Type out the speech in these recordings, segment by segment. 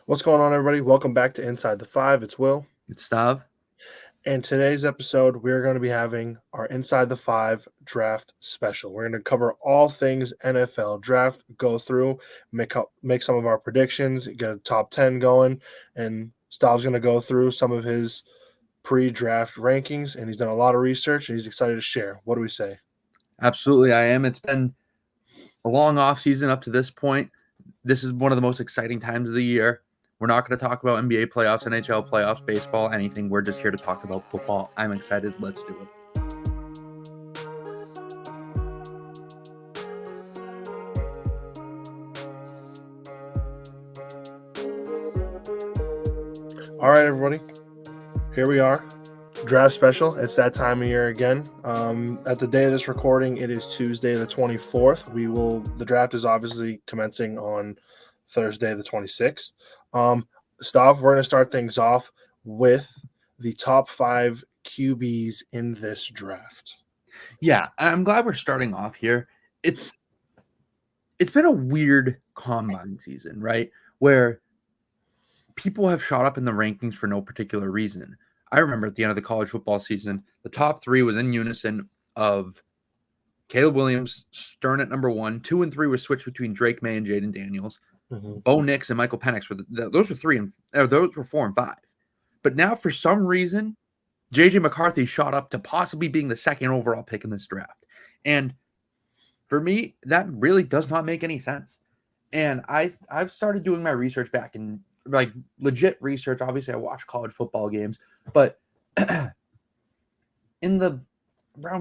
What's going on, everybody? Welcome back to Inside the Five. It's Will. It's Stav. And today's episode, we're going to be having our Inside the Five draft special. We're going to cover all things NFL draft, go through, make some of our predictions, get a top 10 going. And Stav's going to go through some of his pre-draft rankings. And he's done a lot of research and he's excited to share. What do we say? Absolutely, I am. It's been a long off season up to this point. This is one of the most exciting times of the year. We're not going to talk about NBA playoffs, NHL playoffs, baseball, anything. We're just here to talk about football. I'm excited. Let's do it. All right, everybody. Here we are. Draft special. It's that time of year again. At the day of this recording, it is Tuesday the 24th. The draft is obviously commencing on Thursday the 26th. Stav, we're going to start things off with the top 5 QBs in this draft. Yeah, I'm glad we're starting off here. It's been a weird combine season, right? Where people have shot up in the rankings for no particular reason. I remember at the end of the college football season, the top 3 was in unison of Caleb Williams, Stern at number 1. 2 and 3 were switched between Drake May and Jaden Daniels. Bo Nix and Michael Penix those were 4 and 5. But now, for some reason, JJ McCarthy shot up to possibly being the second overall pick in this draft. And for me, that really does not make any sense. And I've started doing my research back in like legit research. Obviously, I watch college football games, but around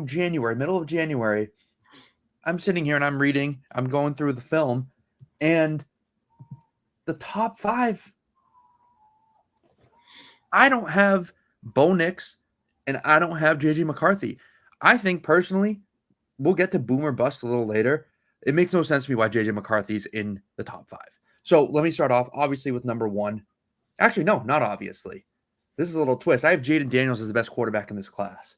January, middle of January, I'm sitting here and I'm going through the film, and the top 5, I don't have Bo Nix and I don't have JJ McCarthy. I think personally, we'll get to boom or bust a little later. It makes no sense to me why JJ McCarthy's in the top 5. So let me start off, obviously, with number 1. Actually, no, not obviously. This is a little twist. I have Jaden Daniels as the best quarterback in this class.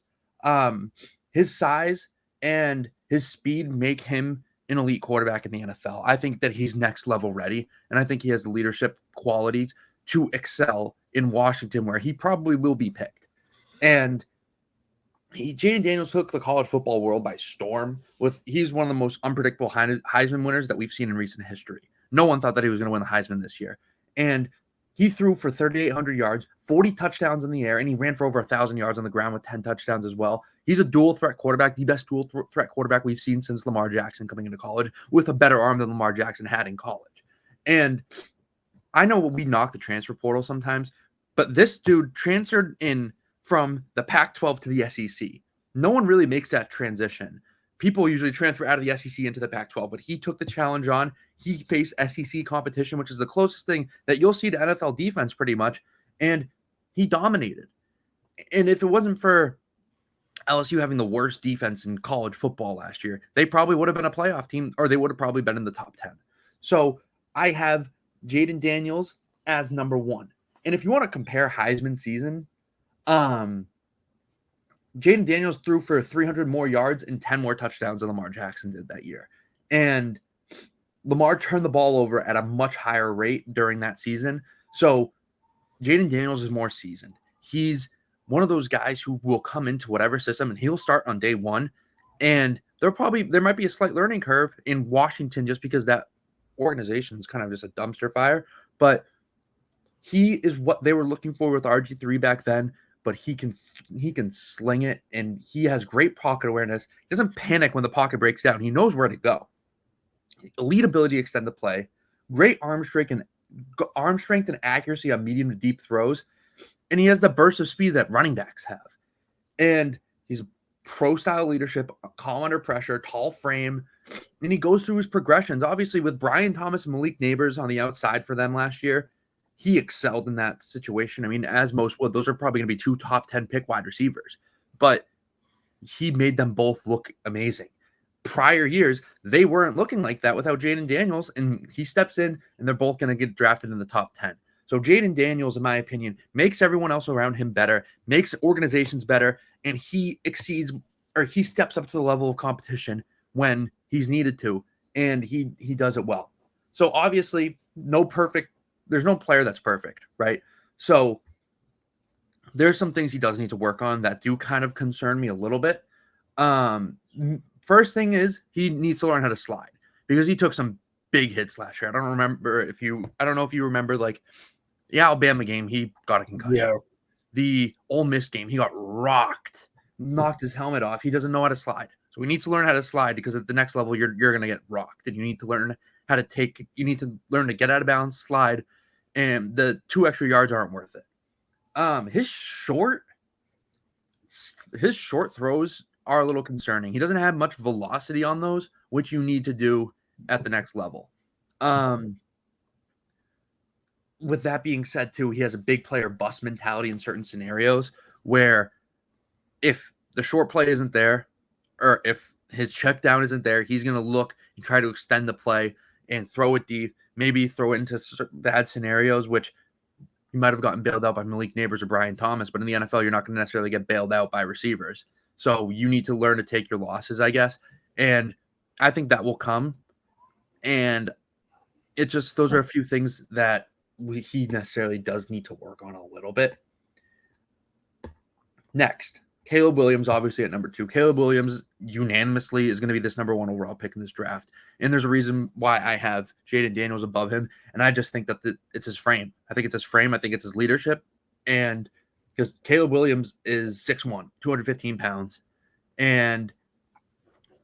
His size and his speed make him an elite quarterback in the NFL. I think that he's next level ready, and I think he has the leadership qualities to excel in Washington, where he probably will be picked. And Jaden Daniels took the college football world by storm. He's one of the most unpredictable Heisman winners that we've seen in recent history. No one thought that he was going to win the Heisman this year. And he threw for 3,800 yards, 40 touchdowns in the air, and he ran for over 1,000 yards on the ground with 10 touchdowns as well. He's a dual-threat quarterback, the best dual-threat quarterback we've seen since Lamar Jackson coming into college, with a better arm than Lamar Jackson had in college. And I know we knock the transfer portal sometimes, but this dude transferred in from the Pac-12 to the SEC. No one really makes that transition. People usually transfer out of the SEC into the Pac-12, but he took the challenge on. He faced SEC competition, which is the closest thing that you'll see to NFL defense pretty much, and he dominated. And if it wasn't for LSU having the worst defense in college football last year, they probably would have been a playoff team, or they would have probably been in the top 10. So I have Jaden Daniels as number 1. And if you want to compare Heisman season, Jaden Daniels threw for 300 more yards and 10 more touchdowns than Lamar Jackson did that year. And Lamar turned the ball over at a much higher rate during that season. So Jaden Daniels is more seasoned. He's one of those guys who will come into whatever system and he'll start on day 1. And there might be a slight learning curve in Washington just because that organization is kind of just a dumpster fire. But he is what they were looking for with RG3 back then. But he can sling it, and he has great pocket awareness. He doesn't panic when the pocket breaks down. He knows where to go. Elite ability to extend the play, great arm strength and accuracy on medium to deep throws, and he has the burst of speed that running backs have. And he's pro-style leadership, calm under pressure, tall frame, and he goes through his progressions. Obviously, with Brian Thomas and Malik Neighbors on the outside for them last year, he excelled in that situation. I mean, as most would, those are probably going to be 2 top 10 pick wide receivers, but he made them both look amazing. Prior years, they weren't looking like that without Jaden Daniels, and he steps in, and they're both going to get drafted in the top 10. So Jaden Daniels, in my opinion, makes everyone else around him better, makes organizations better, and he steps up to the level of competition when he's needed to, and he does it well. So obviously, no perfect there's no player that's perfect, right? So there's some things he does need to work on that do kind of concern me a little bit. First thing is he needs to learn how to slide because he took some big hits last year. I don't know if you remember like the Alabama game, he got a concussion. Yeah. The Ole Miss game, he got rocked, knocked his helmet off. He doesn't know how to slide. So we need to learn how to slide because at the next level, you're going to get rocked. And you need to learn how to you need to learn to get out of bounds, slide, and the 2 extra yards aren't worth it. His short throws are a little concerning. He doesn't have much velocity on those, which you need to do at the next level. With that being said, too, he has a big player bust mentality in certain scenarios where if the short play isn't there or if his check down isn't there, he's going to look and try to extend the play and throw it deep, maybe throw it into bad scenarios, which he might have gotten bailed out by Malik Neighbors or Brian Thomas, but in the NFL, you're not going to necessarily get bailed out by receivers. So you need to learn to take your losses, I guess. And I think that will come. And it just, those are a few things that he necessarily does need to work on a little bit. Next, Caleb Williams, obviously at number 2. Caleb Williams unanimously is going to be this number 1 overall pick in this draft. And there's a reason why I have Jaden Daniels above him. And I just think that it's his frame. I think it's his frame. I think it's his leadership. And because Caleb Williams is 6'1", 215 pounds. And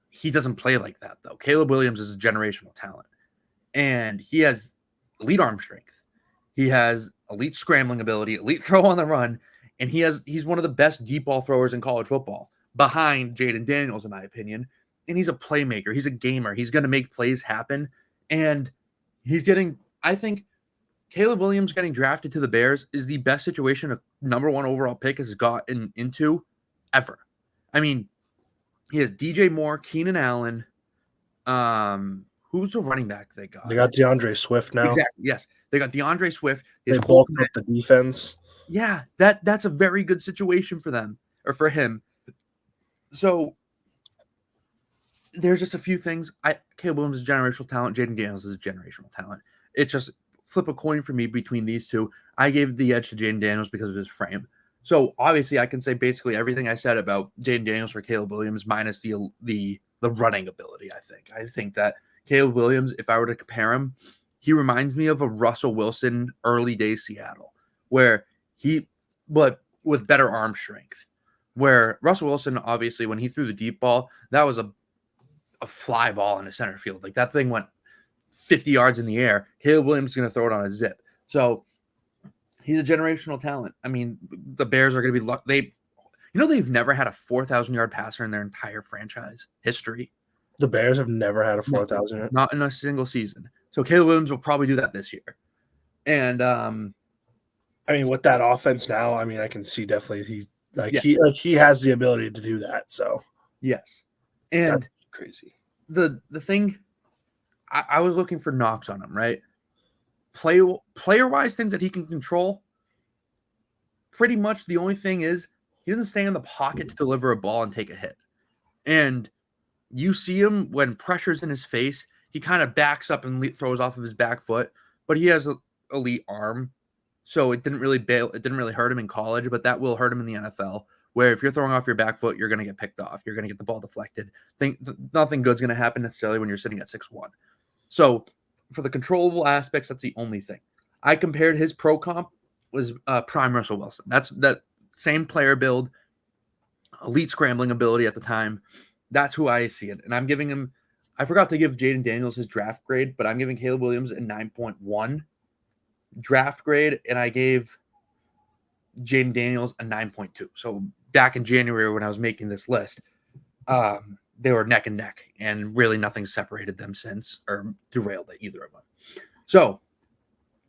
he doesn't play like that, though. Caleb Williams is a generational talent. And he has elite arm strength. He has elite scrambling ability, elite throw on the run, and he's one of the best deep ball throwers in college football, behind Jaden Daniels, in my opinion. And he's a playmaker. He's a gamer. He's going to make plays happen. And I think Caleb Williams getting drafted to the Bears is the best situation a number 1 overall pick has gotten into ever. I mean, he has DJ Moore, Keenan Allen. Who's the running back they got? They got DeAndre Swift now. Exactly. Yes. They got DeAndre Swift. They bulked up the defense. Yeah, that's a very good situation for them or for him. So there's just a few things. Caleb Williams is a generational talent. Jaden Daniels is a generational talent. It's just flip a coin for me between these two. I gave the edge to Jaden Daniels because of his frame. So obviously I can say basically everything I said about Jaden Daniels for Caleb Williams minus the running ability, I think that Caleb Williams, if I were to compare him, he reminds me of a Russell Wilson early days Seattle, but with better arm strength. Where Russell Wilson, obviously, when he threw the deep ball, that was a fly ball in the center field. Like that thing went 50 yards in the air. Caleb Williams is going to throw it on a zip. So he's a generational talent. I mean, the Bears are going to be they've never had a 4,000-yard passer in their entire franchise history. The Bears have never had a 4,000. Not in a single season. So Caleb Williams will probably do that this year. And I mean, with that offense now, I mean, I can see definitely he has the ability to do that. So yes, and that's crazy. The thing I was looking for knocks on him, right? Player wise, things that he can control. Pretty much the only thing is he doesn't stay in the pocket to deliver a ball and take a hit. And you see him when pressure's in his face, he kind of backs up and throws off of his back foot, but he has an elite arm. So it didn't really hurt him in college, but that will hurt him in the NFL, where if you're throwing off your back foot, you're going to get picked off. You're going to get the ball deflected. Nothing good's going to happen necessarily when you're sitting at 6'1". So for the controllable aspects, that's the only thing. I compared his pro comp was prime Russell Wilson. That's that same player build, elite scrambling ability at the time. That's who I see it. And I'm giving him, I forgot to give Jaden Daniels his draft grade, but I'm giving Caleb Williams a 9.1 draft grade, and I gave Jaden Daniels a 9.2. So back in January when I was making this list, they were neck and neck, and really nothing separated them since or derailed either of them. So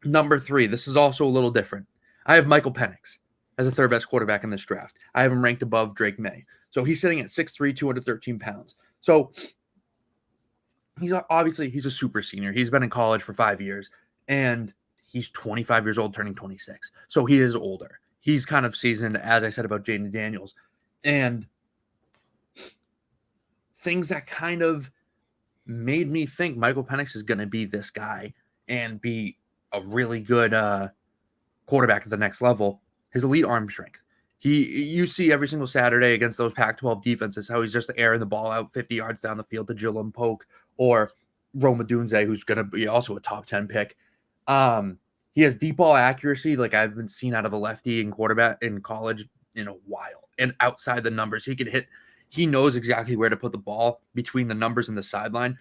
number 3, this is also a little different. I have Michael Penix as the third best quarterback in this draft. I have him ranked above Drake May. So he's sitting at 6'3", 213 pounds. So he's a super senior. He's been in college for 5 years, and he's 25 years old, turning 26. So he is older. He's kind of seasoned, as I said about Jaden Daniels. And things that kind of made me think Michael Penix is going to be this guy and be a really good quarterback at the next level, his elite arm strength. You see every single Saturday against those Pac-12 defenses how he's just airing the ball out 50 yards down the field to Jalen Polk or Rome Odunze, who's going to be also a top 10 pick. He has deep ball accuracy like I haven't seen out of a lefty in quarterback in college in a while. And outside the numbers, he can hit. He knows exactly where to put the ball between the numbers and the sideline.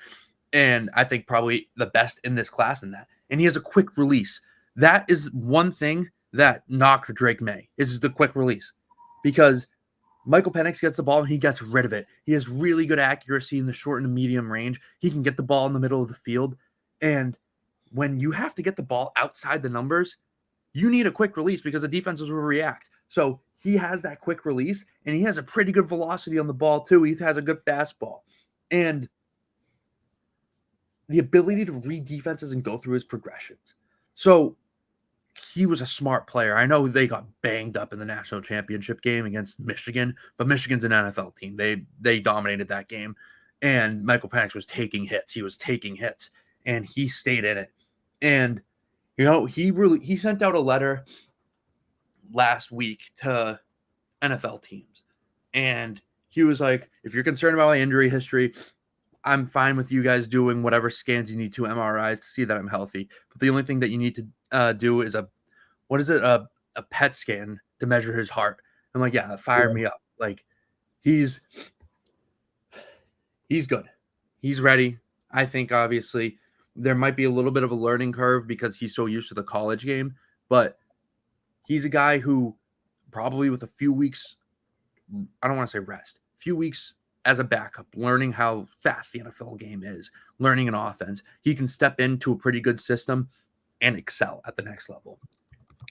And I think probably the best in this class in that. And he has a quick release. That is one thing that knocked Drake May is the quick release, because Michael Penix gets the ball and he gets rid of it. He has really good accuracy in the short and medium range. He can get the ball in the middle of the field. And when you have to get the ball outside the numbers, you need a quick release because the defenses will react. So he has that quick release and he has a pretty good velocity on the ball too. He has a good fastball. And the ability to read defenses and go through his progressions. So he was a smart player. I know they got banged up in the national championship game against Michigan, but Michigan's an NFL team. They dominated that game, and Michael Penix was taking hits. He was taking hits, and he stayed in it. And he sent out a letter last week to NFL teams, and he was like, "If you're concerned about my injury history, I'm fine with you guys doing whatever scans you need to, MRIs, to see that I'm healthy. But the only thing that you need to do is a PET scan to measure his heart." I'm like, yeah, fire me up. Like, he's good. He's ready. I think obviously there might be a little bit of a learning curve because he's so used to the college game, but he's a guy who probably with a few weeks, I don't want to say rest, few weeks as a backup, learning how fast the NFL game is, learning an offense, he can step into a pretty good system and excel at the next level.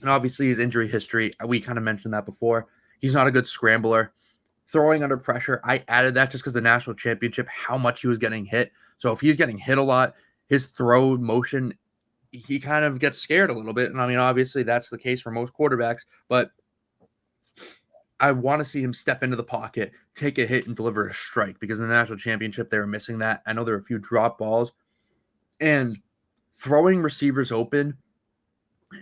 And obviously his injury history, we kind of mentioned that before. He's not a good scrambler. Throwing under pressure, I added that just because the national championship, how much he was getting hit. So if he's getting hit a lot, his throw motion, he kind of gets scared a little bit. And I mean, obviously that's the case for most quarterbacks, but I want to see him step into the pocket, take a hit, and deliver a strike, because in the national championship, they were missing that. I know there were a few drop balls. And throwing receivers open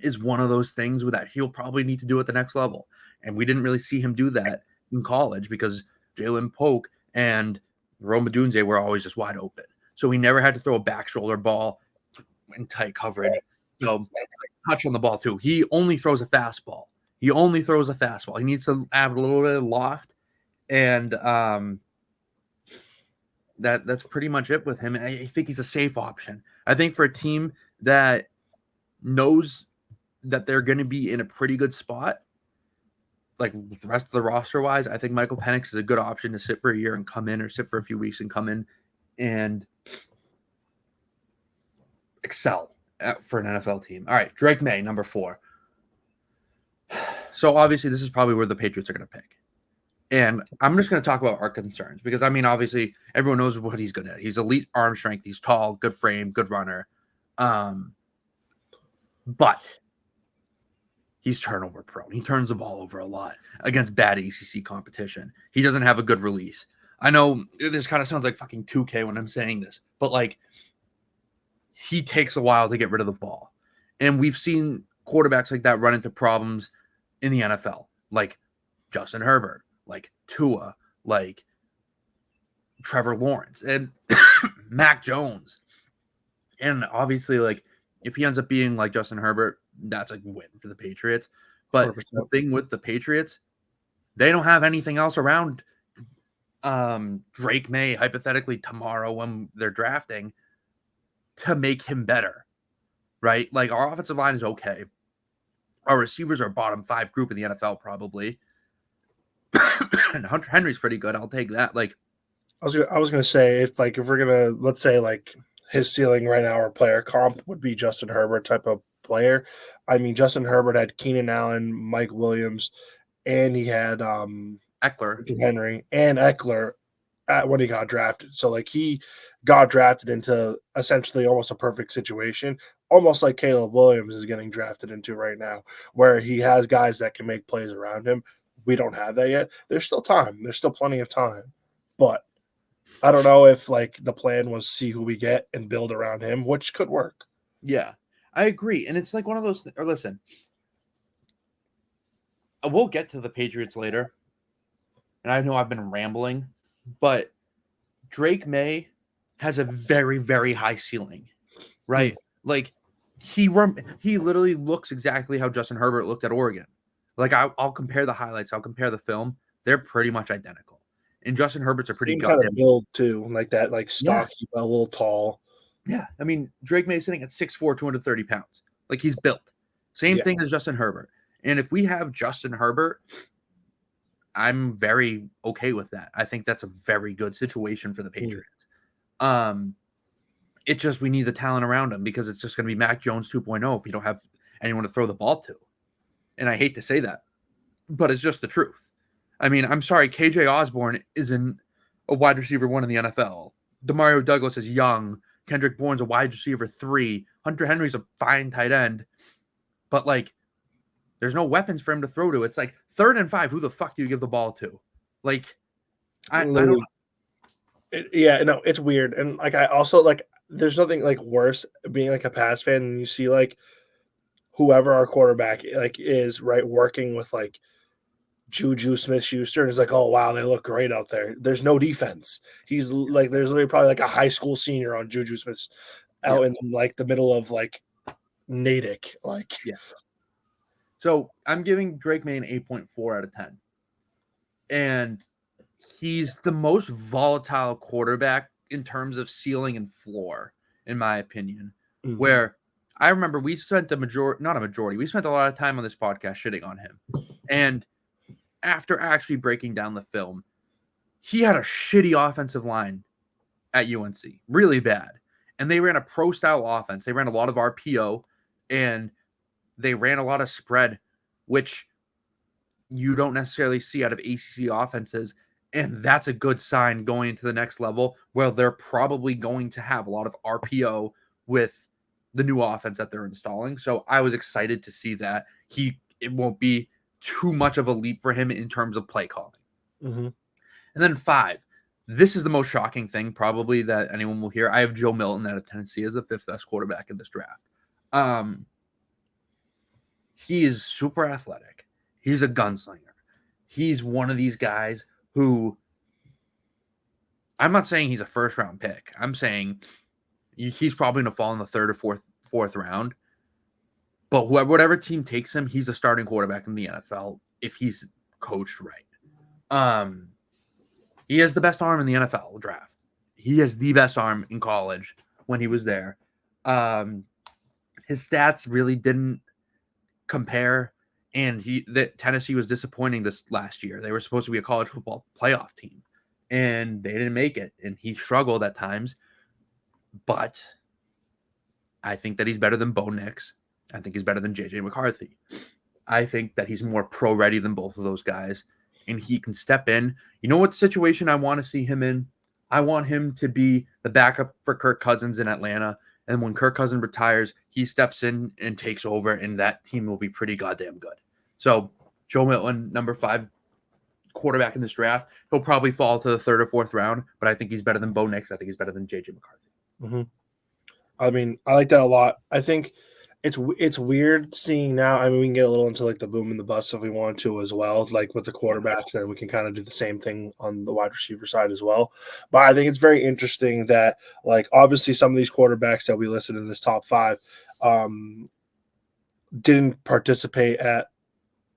is one of those things that he'll probably need to do at the next level. And we didn't really see him do that in college because Jalen Polk and Rome Odunze were always just wide open. So he never had to throw a back shoulder ball in tight coverage. Touch on the ball too. He only throws a fastball. He needs to add a little bit of loft, and that's pretty much it with him. I think he's a safe option. I think for a team that knows that they're going to be in a pretty good spot, like the rest of the roster wise, I think Michael Penix is a good option to sit for a year and come in, or sit for a few weeks and come in and excel for an NFL team. All right, Drake May, number 4. So obviously this is probably where the Patriots are going to pick. And I'm just going to talk about our concerns because, I mean, obviously everyone knows what he's good at. He's elite arm strength. He's tall, good frame, good runner. But he's turnover prone. He turns the ball over a lot against bad ACC competition. He doesn't have a good release. I know this kind of sounds like fucking 2K when I'm saying this, but like, he takes a while to get rid of the ball. And we've seen quarterbacks like that run into problems in the NFL, like Justin Herbert, like Tua, like Trevor Lawrence, and Mac Jones. And obviously, like, if he ends up being like Justin Herbert, that's a win for the Patriots. But 100%. The thing with the Patriots, they don't have anything else around Drake May, hypothetically, tomorrow when they're drafting, to make him better, right? Like, our offensive line is okay. Our receivers are bottom 5 group in the NFL, probably. And Hunter Henry's pretty good. I'll take that. Like, I was gonna say, if we're gonna, let's say, like, his ceiling right now, or player comp would be Justin Herbert type of player. I mean, Justin Herbert had Keenan Allen, Mike Williams, and he had Eckler, Henry, and Eckler when he got drafted. So, like, he got drafted into essentially almost a perfect situation, almost like Caleb Williams is getting drafted into right now, where he has guys that can make plays around him. We don't have that yet. There's still time. There's still plenty of time. But I don't know if, like, the plan was see who we get and build around him, which could work. Yeah. I agree. And it's like one of those, or listen, we'll get to the Patriots later. And I know I've been rambling, but Drake May has a very, very high ceiling, right? Like he literally looks exactly how Justin Herbert looked at Oregon. Like I'll compare the highlights, I'll compare the film. They're pretty much identical. And Justin Herbert's a pretty Same kind goddamn of build too, like that, like stocky, but a little tall. Yeah. I mean, Drake May is sitting at 6'4", 230 pounds. Like he's built. Same thing as Justin Herbert. And if we have Justin Herbert, I'm very okay with that. I think that's a very good situation for the Patriots. It's just we need the talent around him because it's just going to be Mac Jones 2.0 if we don't have anyone to throw the ball to. And I hate to say that, but it's just the truth. I mean, I'm sorry, KJ Osborne isn't a wide receiver 1 in the NFL. Demario Douglas is young. Kendrick Bourne's a wide receiver 3. Hunter Henry's a fine tight end. But, like, there's no weapons for him to throw to. It's like 3rd and 5. Who the fuck do you give the ball to? Like, I don't know. It's weird. And, like, I also, like, there's nothing, like, worse being, like, a Pats fan and you see, like, whoever our quarterback, like, is, right, working with, like, Juju Smith-Schuster, and it's like, oh, wow, they look great out there. There's no defense. He's, like, there's literally probably, like, a high school senior on Juju Smith out in, like, the middle of, like, Natick. Like, So I'm giving Drake May an 8.4 out of 10. And he's the most volatile quarterback in terms of ceiling and floor, in my opinion. Where I remember we spent we spent a lot of time on this podcast shitting on him. And after actually breaking down the film, he had a shitty offensive line at UNC, really bad. And they ran a pro-style offense. They ran a lot of RPO, and they ran a lot of spread, which you don't necessarily see out of ACC offenses. And that's a good sign going into the next level where they're probably going to have a lot of RPO with the new offense that they're installing. So I was excited to see that it won't be too much of a leap for him in terms of play calling. And then 5, this is the most shocking thing probably that anyone will hear. I have Joe Milton out of Tennessee as the 5th best quarterback in this draft. He is super athletic. He's a gunslinger. He's one of these guys who, I'm not saying he's a 1st round pick. I'm saying he's probably going to fall in the 3rd or 4th round. But whatever team takes him, he's a starting quarterback in the NFL if he's coached right. He has the best arm in the NFL draft. He has the best arm in college when he was there. His stats really didn't compare, and Tennessee was disappointing this last year. They were supposed to be a college football playoff team, and they didn't make it, and he struggled at times. But I think that he's better than Bo Nix. I think he's better than J.J. McCarthy. I think that he's more pro-ready than both of those guys, and he can step in. You know what situation I want to see him in? I want him to be the backup for Kirk Cousins in Atlanta, and when Kirk Cousins retires, he steps in and takes over, and that team will be pretty goddamn good. So Joe Milton, number 5 quarterback in this draft. He'll probably fall to the 3rd or 4th round, but I think he's better than Bo Nix. I think he's better than J.J. McCarthy. I mean, I like that a lot. I think it's weird seeing now. I mean, we can get a little into like the boom and the bust if we want to as well, like with the quarterbacks, and we can kind of do the same thing on the wide receiver side as well. But I think it's very interesting that, like, obviously some of these quarterbacks that we listed in this top 5 didn't participate at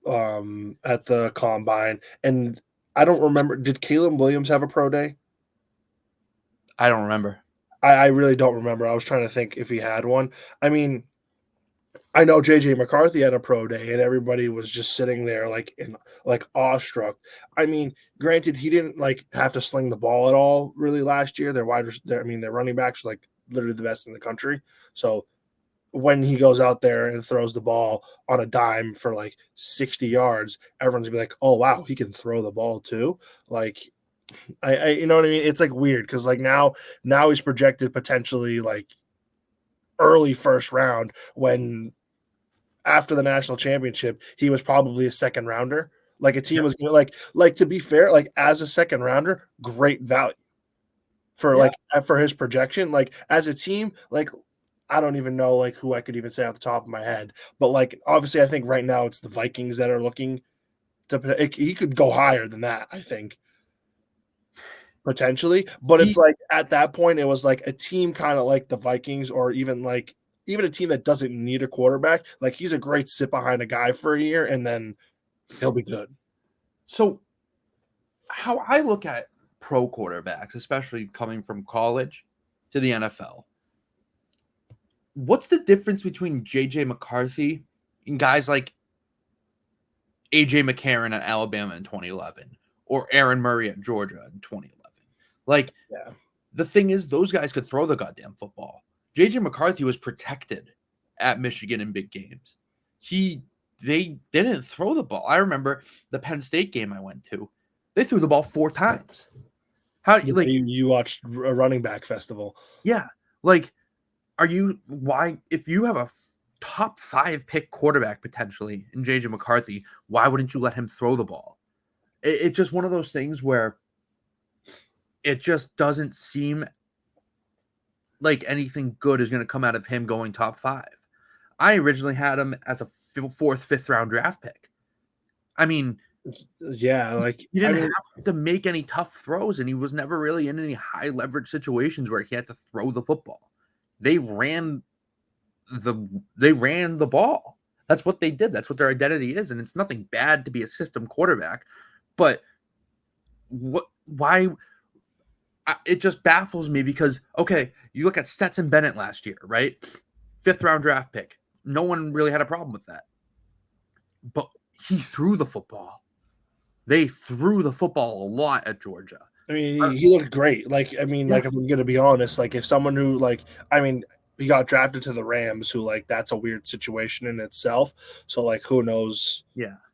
the combine. And I don't remember, did Caleb Williams have a pro day? I don't remember. I really don't remember. I was trying to think if he had one. I mean, I know J.J. McCarthy had a pro day, and everybody was just sitting there like awestruck. I mean, granted, he didn't like have to sling the ball at all really last year. Their running backs were like literally the best in the country. So when he goes out there and throws the ball on a dime for like 60 yards, everyone's gonna be like, "Oh wow, he can throw the ball too." Like, I you know what I mean? It's like weird because like now he's projected potentially like early 1st round when after the national championship he was probably a 2nd rounder. Like a team was gonna like to be fair, like as a 2nd rounder, great value for for his projection. Like as a team, like I don't even know like who I could even say off the top of my head. But like obviously, I think right now it's the Vikings that are looking to. He could go higher than that, I think, potentially. But it's He like at that point, it was like a team kind of like the Vikings, or even a team that doesn't need a quarterback. Like he's a great sit behind a guy for a year, and then he'll be good. so how I look at pro quarterbacks, especially coming from college to the NFL. What's the difference between JJ McCarthy and guys like AJ McCarron at Alabama in 2011 or Aaron Murray at Georgia in 2011? Like, Yeah. the thing is, those guys could throw the goddamn football. JJ McCarthy was protected at Michigan in big games. They didn't throw the ball. I remember the Penn State game I went to. They threw the ball 4 times. How like You watched a running back festival. yeah, like why if you have a top 5 pick quarterback potentially in JJ McCarthy, why wouldn't you let him throw the ball? It's just one of those things where it just doesn't seem like anything good is going to come out of him going top 5. I originally had him as a 4th, 5th round draft pick. I mean, Yeah, like he didn't have to make any tough throws, and he was never really in any high leverage situations where he had to throw the football. They ran the ball. That's what they did. That's what their identity is, and it's nothing bad to be a system quarterback, but why it just baffles me because, okay, you look at Stetson Bennett last year, right? 5th round draft pick. No one really had a problem with that. But he threw the football. They threw the football a lot at Georgia. I mean, he looked great. Like, I mean, like, I'm going to be honest. Like, if someone who, like, I mean, he got drafted to the Rams, who, like, that's a weird situation in itself. So, like, who knows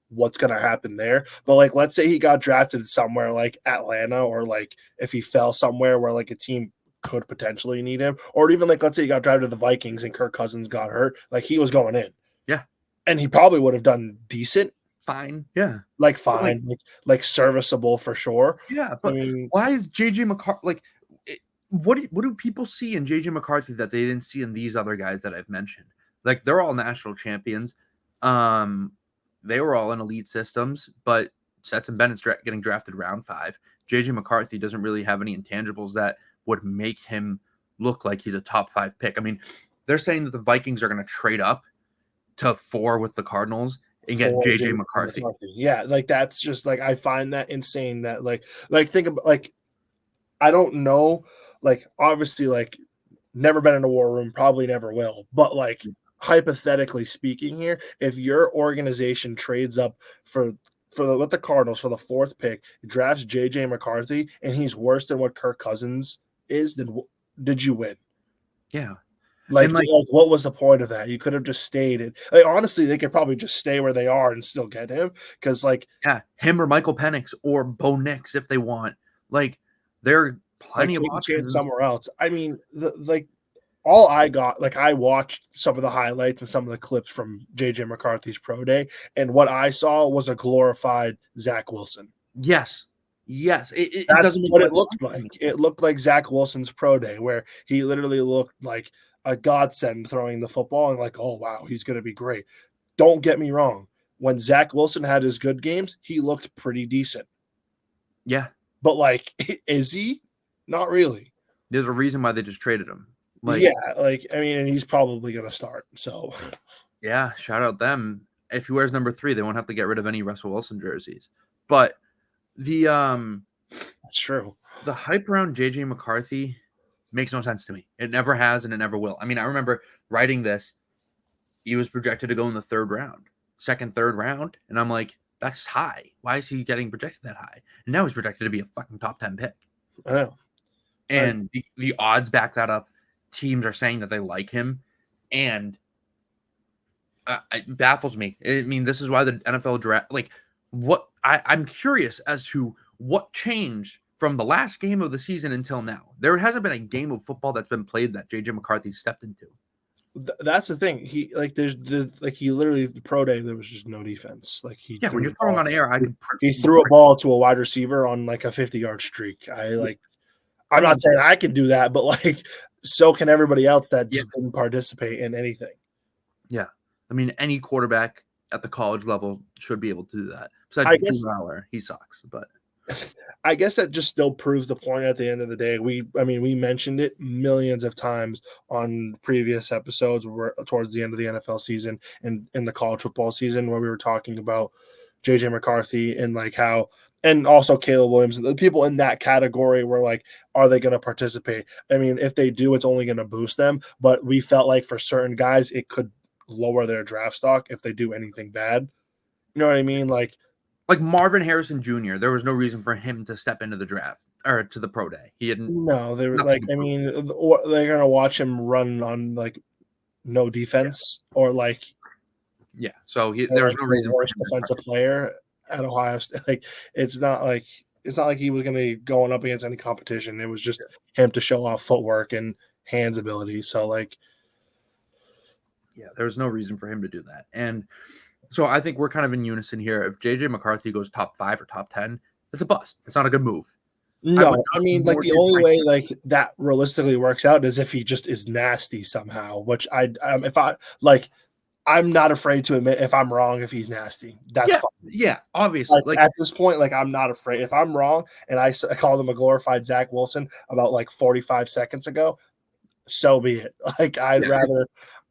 what's going to happen there. But, like, let's say he got drafted somewhere like Atlanta, or, like, if he fell somewhere where, like, a team could potentially need him. Or even, like, let's say he got drafted to the Vikings and Kirk Cousins got hurt. Like, he was going in. Yeah. And he probably would have done decent. Fine. Yeah. Like, fine. Like serviceable for sure. Yeah, but I mean, why is JJ McCarthy like? What do people see in JJ McCarthy that they didn't see in these other guys that I've mentioned? Like, they're all national champions. They were all in elite systems, but Stetson Bennett's getting drafted round 5. JJ McCarthy doesn't really have any intangibles that would make him look like he's a top 5 pick. I mean, they're saying that the Vikings are going to trade up to 4 with the Cardinals and get JJ McCarthy. Yeah, like that's just like I find that insane that like think about like I don't know, like obviously like never been in a war room, probably never will, but like hypothetically speaking here, if your organization trades up with the Cardinals for the 4th pick, drafts JJ McCarthy, and he's worse than what Kirk Cousins is, then did you win? Yeah. Like, what was the point of that? You could have just stayed. Like, honestly, they could probably just stay where they are and still get him. Because, like, him or Michael Penix or Bo Nix if they want. Like, there are plenty of options somewhere else. I mean, all I got, like, I watched some of the highlights and some of the clips from JJ McCarthy's pro day, and what I saw was a glorified Zach Wilson. Yes. It doesn't make what it looked like. It looked like Zach Wilson's pro day, where he literally looked like a godsend throwing the football, and like, oh wow, he's going to be great. Don't get me wrong. When Zach Wilson had his good games, he looked pretty decent. Yeah. But like, is he? Not really. There's a reason why they just traded him. Like, yeah, like, I mean, and he's probably going to start. So yeah, shout out them. If he wears number 3, they won't have to get rid of any Russell Wilson jerseys. But that's true. The hype around JJ McCarthy makes no sense to me. It never has, and it never will. I mean, I remember writing this. He was projected to go in the 3rd round, 2nd, 3rd round. And I'm like, that's high. Why is he getting projected that high? And now he's projected to be a fucking top 10 pick. I know. And the odds back that up. Teams are saying that they like him. And it baffles me. I mean, this is why the NFL draft, like, what I'm curious as to what changed from the last game of the season until now. There hasn't been a game of football that's been played that JJ McCarthy stepped into. That's the thing. He he literally the pro day there was just no defense. Like when you're throwing on air, he threw a ball to a wide receiver on like a 50-yard streak. I'm not saying I can do that, but like so can everybody else that Yeah. just didn't participate in anything. Yeah. I mean, any quarterback at the college level should be able to do that. I Besides guess Boomer, he sucks, but I guess that just still proves the point at the end of the day. We mentioned it millions of times on previous episodes where towards the end of the NFL season and in the college football season where we were talking about JJ McCarthy and like how and also Caleb Williams and the people in that category were like, are they going to participate? I mean, if they do, it's only going to boost them. But we felt like for certain guys, it could lower their draft stock if they do anything bad. You know what I mean? Like Marvin Harrison Jr., there was no reason for him to step into the draft or to the pro day. He hadn't no, they were nothing like, to I prove. mean, they're gonna watch him run on like no defense or like Yeah. So there was no the reason for worst him to defensive player at Ohio State. Like it's not like he was gonna be going up against any competition. It was just him to show off footwork and hands ability. So like, yeah, there was no reason for him to do that. And so I think we're kind of in unison here. If JJ McCarthy goes top 5 or top 10, it's a bust. It's not a good move. no, I mean, like the mortgage only my way team. like that realistically works out is if he just is nasty somehow. Which if I like, I'm not afraid to admit if I'm wrong if he's nasty. That's Yeah, fine. yeah, obviously. Like at this point, like I'm not afraid. If I'm wrong and I called him a glorified Zach Wilson about like 45 seconds ago, so be it. Like Yeah,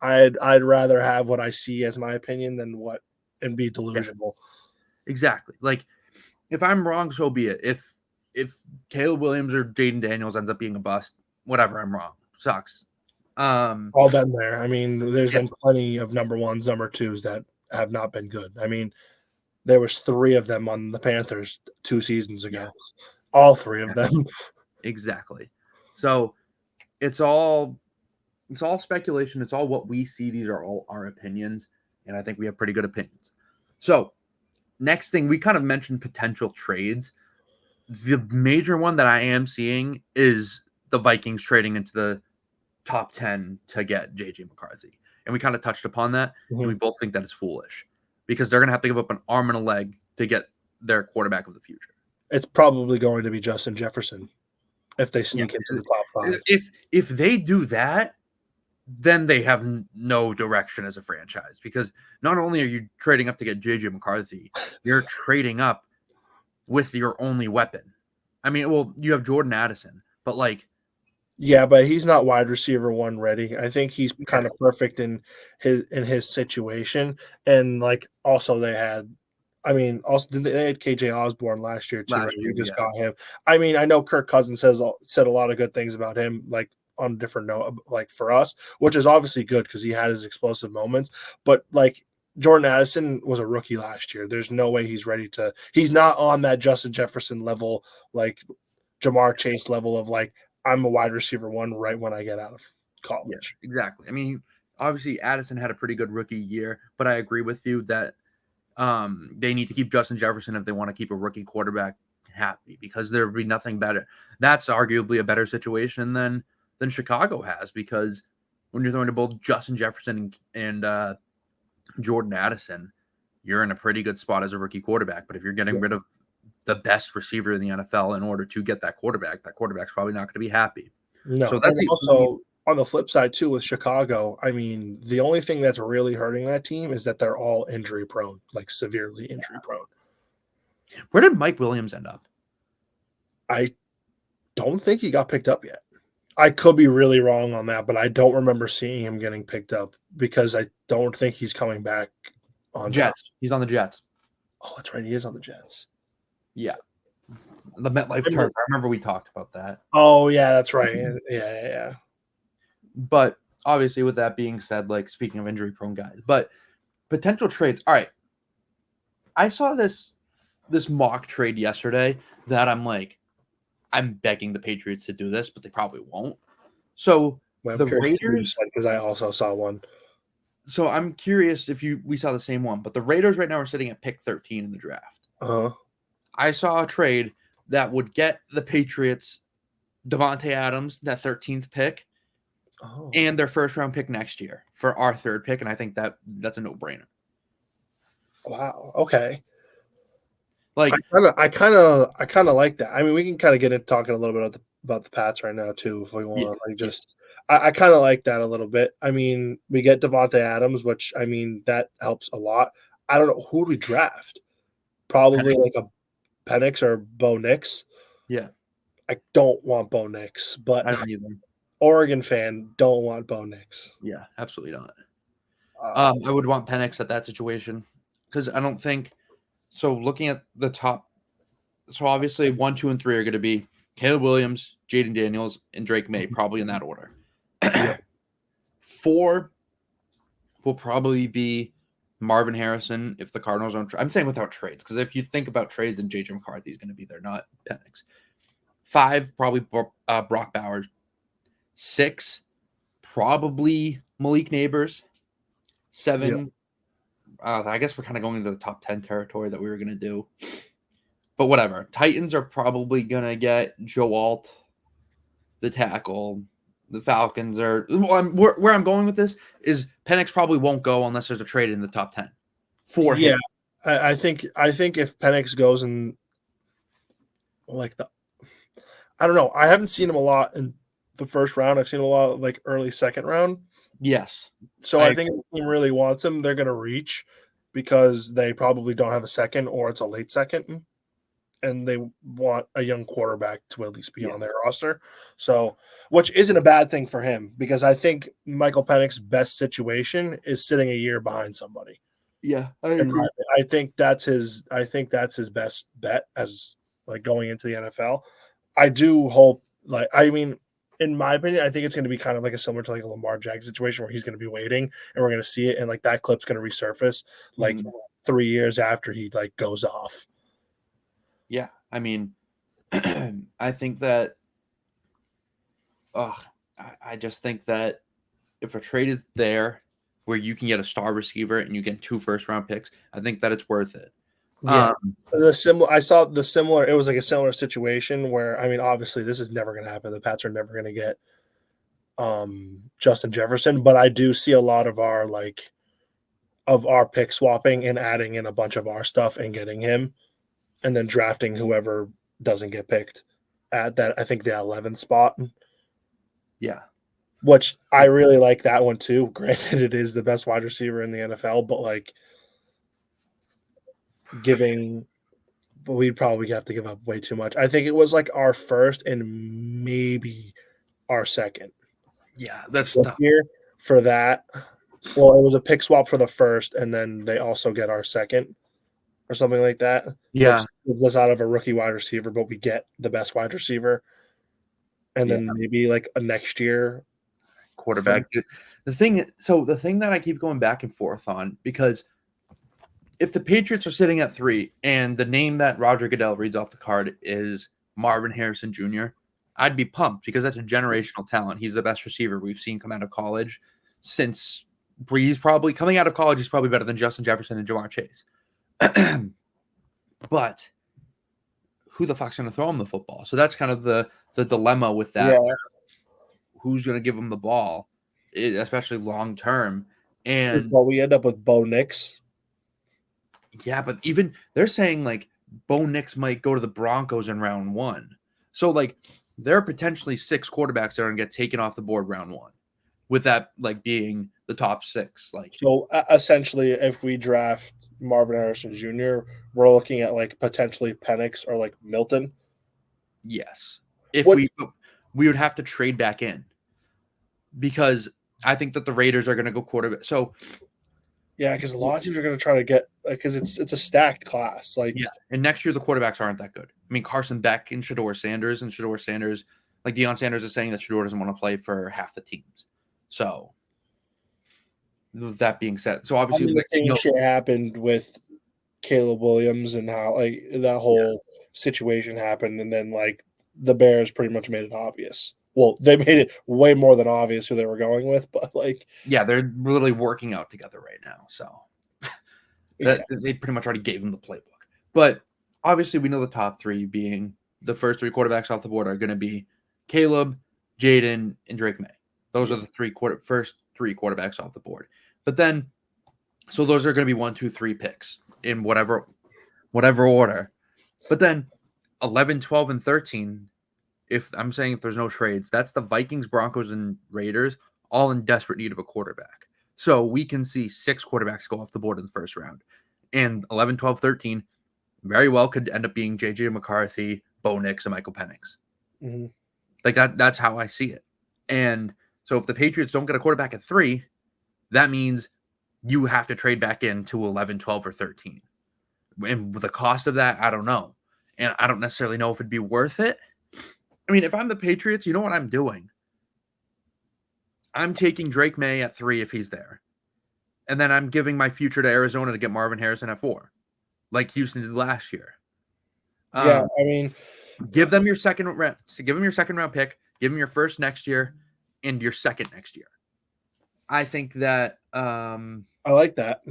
I'd rather have what I see as my opinion than what and be yeah, delusional. exactly. Like if I'm wrong, so be it. If Caleb Williams or Jaden Daniels ends up being a bust, whatever, I'm wrong. Sucks. All been there. I mean, there's Yeah, been plenty of number ones, number twos that have not been good. I mean, there was 3 of them on the Panthers 2 seasons ago. yeah, All 3 of them. exactly. So it's all speculation. It's all what we see. These are all our opinions, and I think we have pretty good opinions. So next thing, we kind of mentioned potential trades. The major one that I am seeing is the Vikings trading into the top 10 to get JJ McCarthy. And we kind of touched upon that. And we both think that it's foolish because they're going to have to give up an arm and a leg to get their quarterback of the future. It's probably going to be Justin Jefferson if they sneak into the top 5. If they do that, then they have no direction as a franchise because not only are you trading up to get JJ McCarthy, you're trading up with your only weapon. I mean, well, you have Jordan Addison, but like, yeah, but he's not wide receiver 1 ready. I think he's kind of perfect in his situation. And like also they had also they had KJ Osborne last year too, right? We just got him. I mean, I know Kirk Cousins said a lot of good things about him, like on a different note, like for us, which is obviously good because he had his explosive moments. But like Jordan Addison was a rookie last year. There's no way he's ready to. He's not on that Justin Jefferson level, like Jamar Chase level of like I'm a wide receiver 1 right when I get out of college. Yeah, exactly. I mean, obviously Addison had a pretty good rookie year, but I agree with you that they need to keep Justin Jefferson if they want to keep a rookie quarterback happy because there would be nothing better. That's arguably a better situation than Chicago has because when you're throwing to both Justin Jefferson and Jordan Addison, you're in a pretty good spot as a rookie quarterback. But if you're getting rid of the best receiver in the NFL in order to get that quarterback's probably not going to be happy. No, So that's also on the flip side too with Chicago. I mean, the only thing that's really hurting that team is that they're all injury prone, like severely injury prone. Where did Mike Williams end up? I don't think he got picked up yet. I could be really wrong on that, but I don't remember seeing him getting picked up because I don't think he's coming back on Jets. Time. He's on the Jets. Oh, that's right. He is on the Jets. Yeah. The MetLife turf. I remember we talked about that. Oh, yeah, that's right. Yeah. But obviously, with that being said, like speaking of injury prone guys, but potential trades. All right. I saw this mock trade yesterday that I'm begging the Patriots to do this, but they probably won't. So the Raiders, because I also saw one. So I'm curious if we saw the same one, but the Raiders right now are sitting at pick 13 in the draft. I saw a trade that would get the Patriots Devontae Adams, that 13th pick, and their first round pick next year for our 3rd pick, and I think that's a no-brainer. Wow. Okay. Like I kind of like that. I mean, we can kind of get into talking a little bit about the Pats right now too. If we want to Yes. I kind of like that a little bit. I mean, we get Devontae Adams, which I mean that helps a lot. I don't know who do we draft. Probably Penix. like a Penix or Bo Nix. Yeah. I don't want Bo Nix, but I don't either. Oregon fan don't want Bo Nix. Yeah, absolutely not. Uh, I would want Penix at that situation because I don't think so. Looking at the top, so obviously 1, 2, and 3 are going to be Caleb Williams, Jaden Daniels, and Drake May, probably in that order. Yeah. 4 will probably be Marvin Harrison if the Cardinals don't. I'm saying without trades because if you think about trades, then JJ McCarthy is going to be there, not Penix. 5 probably Brock Bowers. 6 probably Malik Neighbors. 7. I guess we're kind of going into the top 10 territory that we were going to do. But whatever. Titans are probably going to get Joe Alt, the tackle. The Falcons are... where I'm going with this is Penix probably won't go unless there's a trade in the top 10 for him. I think if Penix goes in like I don't know. I haven't seen him a lot in the first round. I've seen a lot of like early second round. Yes. So I think if the team really wants him, they're going to reach because they probably don't have a second or it's a late second, and they want a young quarterback to at least be on their roster. So, which isn't a bad thing for him because I think Michael Penix's best situation is sitting a year behind somebody. Yeah, I agree. I think that's his best bet as like going into the NFL. I do hope in my opinion, I think it's going to be kind of like similar to like a Lamar Jackson situation where he's going to be waiting and we're going to see it. And like that clip's going to resurface like 3 years after he like goes off. Yeah. I mean, I think that, I just think that if a trade is there where you can get a star receiver and you get 2 first-round picks, I think that it's worth it. Yeah. I saw the similar, it was like a similar situation where, I mean, obviously this is never going to happen. The Pats are never going to get Justin Jefferson, but I do see a lot of our pick swapping and adding in a bunch of our stuff and getting him and then drafting whoever doesn't get picked at that, I think the 11th spot. Yeah. Which I really like that one too. Granted, it is the best wide receiver in the NFL, but like we'd probably have to give up way too much. I think it was like our first and maybe our second. Yeah, that's tough. Here for that. Well, it was a pick swap for the first, and then they also get our second or something like that. Yeah. Which was out of a rookie wide receiver, but we get the best wide receiver. And then maybe like a next year quarterback. The thing that I keep going back and forth on, because if the Patriots are sitting at 3 and the name that Roger Goodell reads off the card is Marvin Harrison Jr., I'd be pumped because that's a generational talent. He's the best receiver we've seen come out of college since Breeze. Probably coming out of college, he's probably better than Justin Jefferson and Jamar Chase. But who the fuck's going to throw him the football? So that's kind of the dilemma with that. Yeah. Who's going to give him the ball, especially long term? And we end up with Bo Nix. Yeah, but even they're saying like Bo Nix might go to the Broncos in round 1. So like there are potentially 6 quarterbacks that are going to get taken off the board round 1, with that like being the top 6. Like so, essentially, if we draft Marvin Harrison Jr., we're looking at like potentially Penix or like Milton. Yes, if we would have to trade back in because I think that the Raiders are going to go quarterback. So. Yeah, because a lot of teams are going to try to get because it's a stacked class. And next year the quarterbacks aren't that good. I mean, Carson Beck and Shedeur Sanders, like Deion Sanders is saying that Shedeur doesn't want to play for half the teams. So, with that being said, so obviously the same shit happened with Caleb Williams and how like that whole situation happened, and then like the Bears pretty much made it obvious. Well, they made it way more than obvious who they were going with, but like they're really working out together right now. So they pretty much already gave them the playbook. But obviously, we know the top 3 being the first 3 quarterbacks off the board are going to be Caleb, Jaden, and Drake May. Those are the first 3 quarterbacks off the board. But then, so those are going to be 1, 2, 3 picks in whatever order. But then 11, 12, and 13 if there's no trades, that's the Vikings, Broncos, and Raiders all in desperate need of a quarterback. So we can see 6 quarterbacks go off the board in the first round. And 11, 12, 13 very well could end up being J.J. McCarthy, Bo Nix, and Michael Penix. Mm-hmm. Like that's how I see it. And so if the Patriots don't get a quarterback at 3, that means you have to trade back into 11, 12, or 13. And with the cost of that, I don't know. And I don't necessarily know if it'd be worth it. I mean, if I'm the Patriots, you know what I'm doing? I'm taking Drake May at 3 if he's there. And then I'm giving my future to Arizona to get Marvin Harrison at 4, like Houston did last year. Yeah, I mean, give them your second round. Give them your second round pick. Give them your first next year, and your second next year. I think that I like that.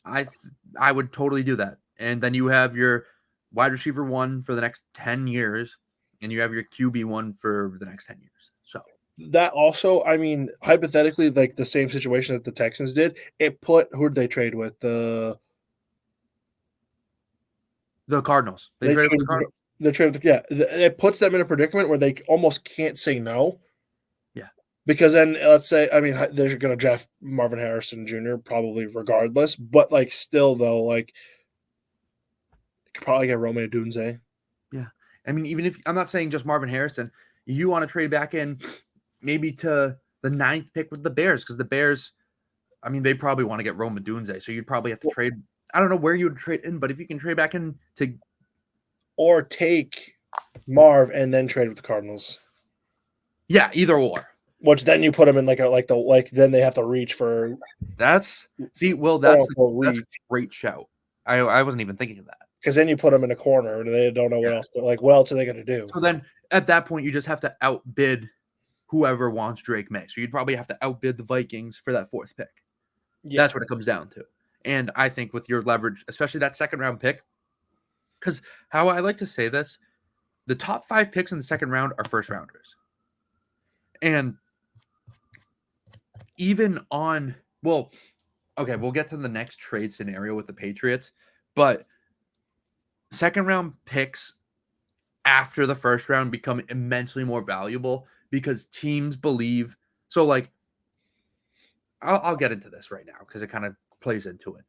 I would totally do that. And then you have your wide receiver 1 for the next 10 years, and you have your QB 1 for the next 10 years. So that also, I mean, hypothetically, like the same situation that the Texans did, it put who did they trade with? The Cardinals. They traded with the Cardinals. It puts them in a predicament where they almost can't say no. Yeah. Because then let's say, I mean, they're going to draft Marvin Harrison Jr. probably regardless, but like still though, like you could probably get Rome Odunze. Yeah. I mean, even if I'm not saying just Marvin Harrison, you want to trade back in maybe to the 9th pick with the Bears, because the Bears, I mean, they probably want to get Rome Odunze, so you'd probably have to trade. I don't know where you would trade in, but if you can trade back in to, or take Marv and then trade with the Cardinals. Yeah, either or. Which then you put them in then they have to reach for. That's a great shout. I wasn't even thinking of that. Because then you put them in a corner and they don't know what else. Like, what else are they going to do? So then at that point, you just have to outbid whoever wants Drake May. So you'd probably have to outbid the Vikings for that 4th pick. Yeah. That's what it comes down to. And I think with your leverage, especially that second round pick, because how I like to say this, the top 5 picks in the second round are first rounders. And even on, we'll get to the next trade scenario with the Patriots, but second round picks after the first round become immensely more valuable because teams believe. So like, I'll get into this right now because it kind of plays into it.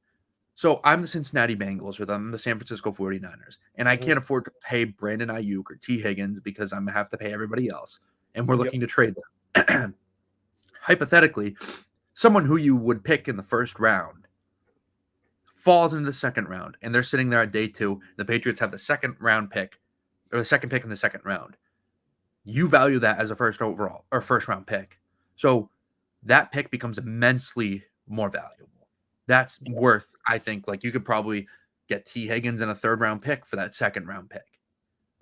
So I'm the Cincinnati Bengals or I'm the San Francisco 49ers, and I can't afford to pay Brandon Ayuk or T. Higgins because I'm going to have to pay everybody else, and we're looking to trade them. Hypothetically, someone who you would pick in the first round falls into the second round, and they're sitting there at day 2. The Patriots have the second round pick, or the second pick in the second round. You value that as a first round pick. So that pick becomes immensely more valuable. That's worth, I think, like you could probably get T. Higgins in a 3rd round pick for that second round pick,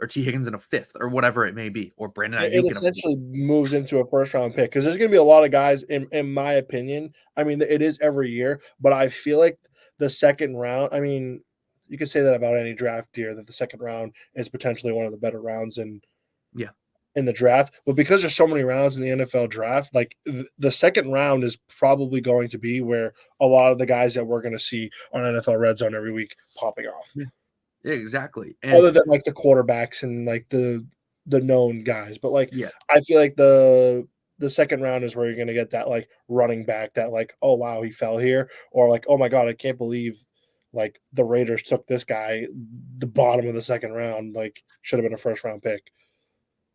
or T. Higgins in a 5th, or whatever it may be, or Brandon Ayuk. It essentially moves into a first round pick because there's going to be a lot of guys, in my opinion. I mean, it is every year, but I feel like the second round, I mean, you could say that about any draft year, that the second round is potentially one of the better rounds in the draft. But because there's so many rounds in the NFL draft, like the second round is probably going to be where a lot of the guys that we're going to see on NFL Red Zone every week popping off. Yeah, exactly. And other than like the quarterbacks and like the known guys. But like, I feel like the second round is where you're going to get that like running back that like, oh, wow, he fell here. Or like, oh my God, I can't believe like the Raiders took this guy the bottom of the second round, like should have been a first round pick.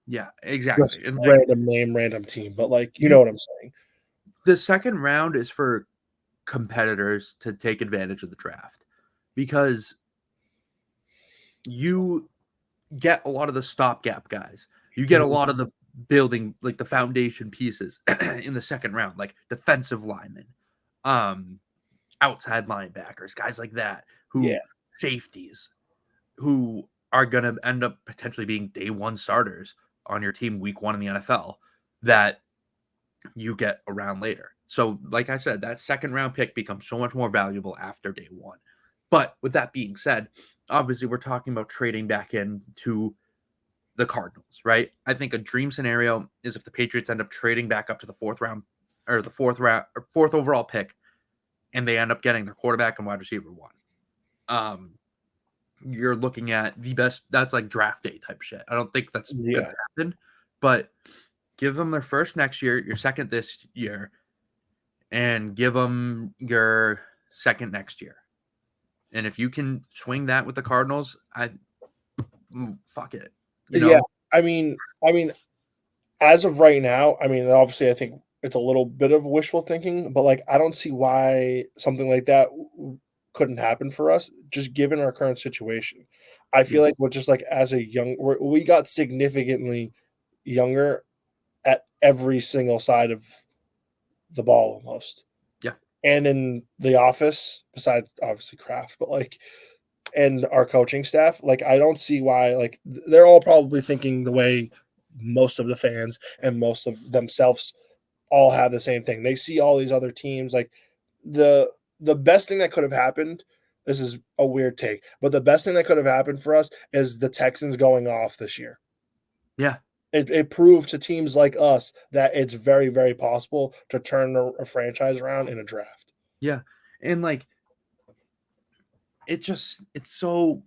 Yeah, exactly. Just random name, random team. But like, you know what I'm saying. The second round is for competitors to take advantage of the draft because you get a lot of the stopgap guys. You get a lot of the building, like the foundation pieces in the second round, like defensive linemen, outside linebackers, guys like that, safeties, who are going to end up potentially being day 1 starters on your team week 1 in the NFL that you get around later. So like I said, that second round pick becomes so much more valuable after day 1. But with that being said, obviously we're talking about trading back into the Cardinals, right? I think a dream scenario is if the Patriots end up trading back up to the 4th round or the 4th overall pick, and they end up getting their quarterback and wide receiver 1. you're looking at the best. That's like draft day type shit. I don't think that's gonna happen, but give them their first next year, your second this year, and give them your second next year. And if you can swing that with the Cardinals, fuck it. You know? Yeah, I mean, as of right now, I mean, obviously, I think it's a little bit of wishful thinking, but like, I don't see why something like that couldn't happen for us, just given our current situation. I Yeah. feel like we're just like as a young, we got significantly younger at every single side of the ball almost. Yeah. And in the office, besides obviously Kraft, but like, and our coaching staff, like, I don't see why, like, they're all probably thinking the way most of the fans and most of themselves all have the same thing. They see all these other teams, like, the best thing that could have happened, this is a weird take, but the best thing that could have happened for us is the Texans going off this year. Yeah. It proved to teams like us that it's very, very possible to turn a franchise around in a draft. Yeah. And like, it's so,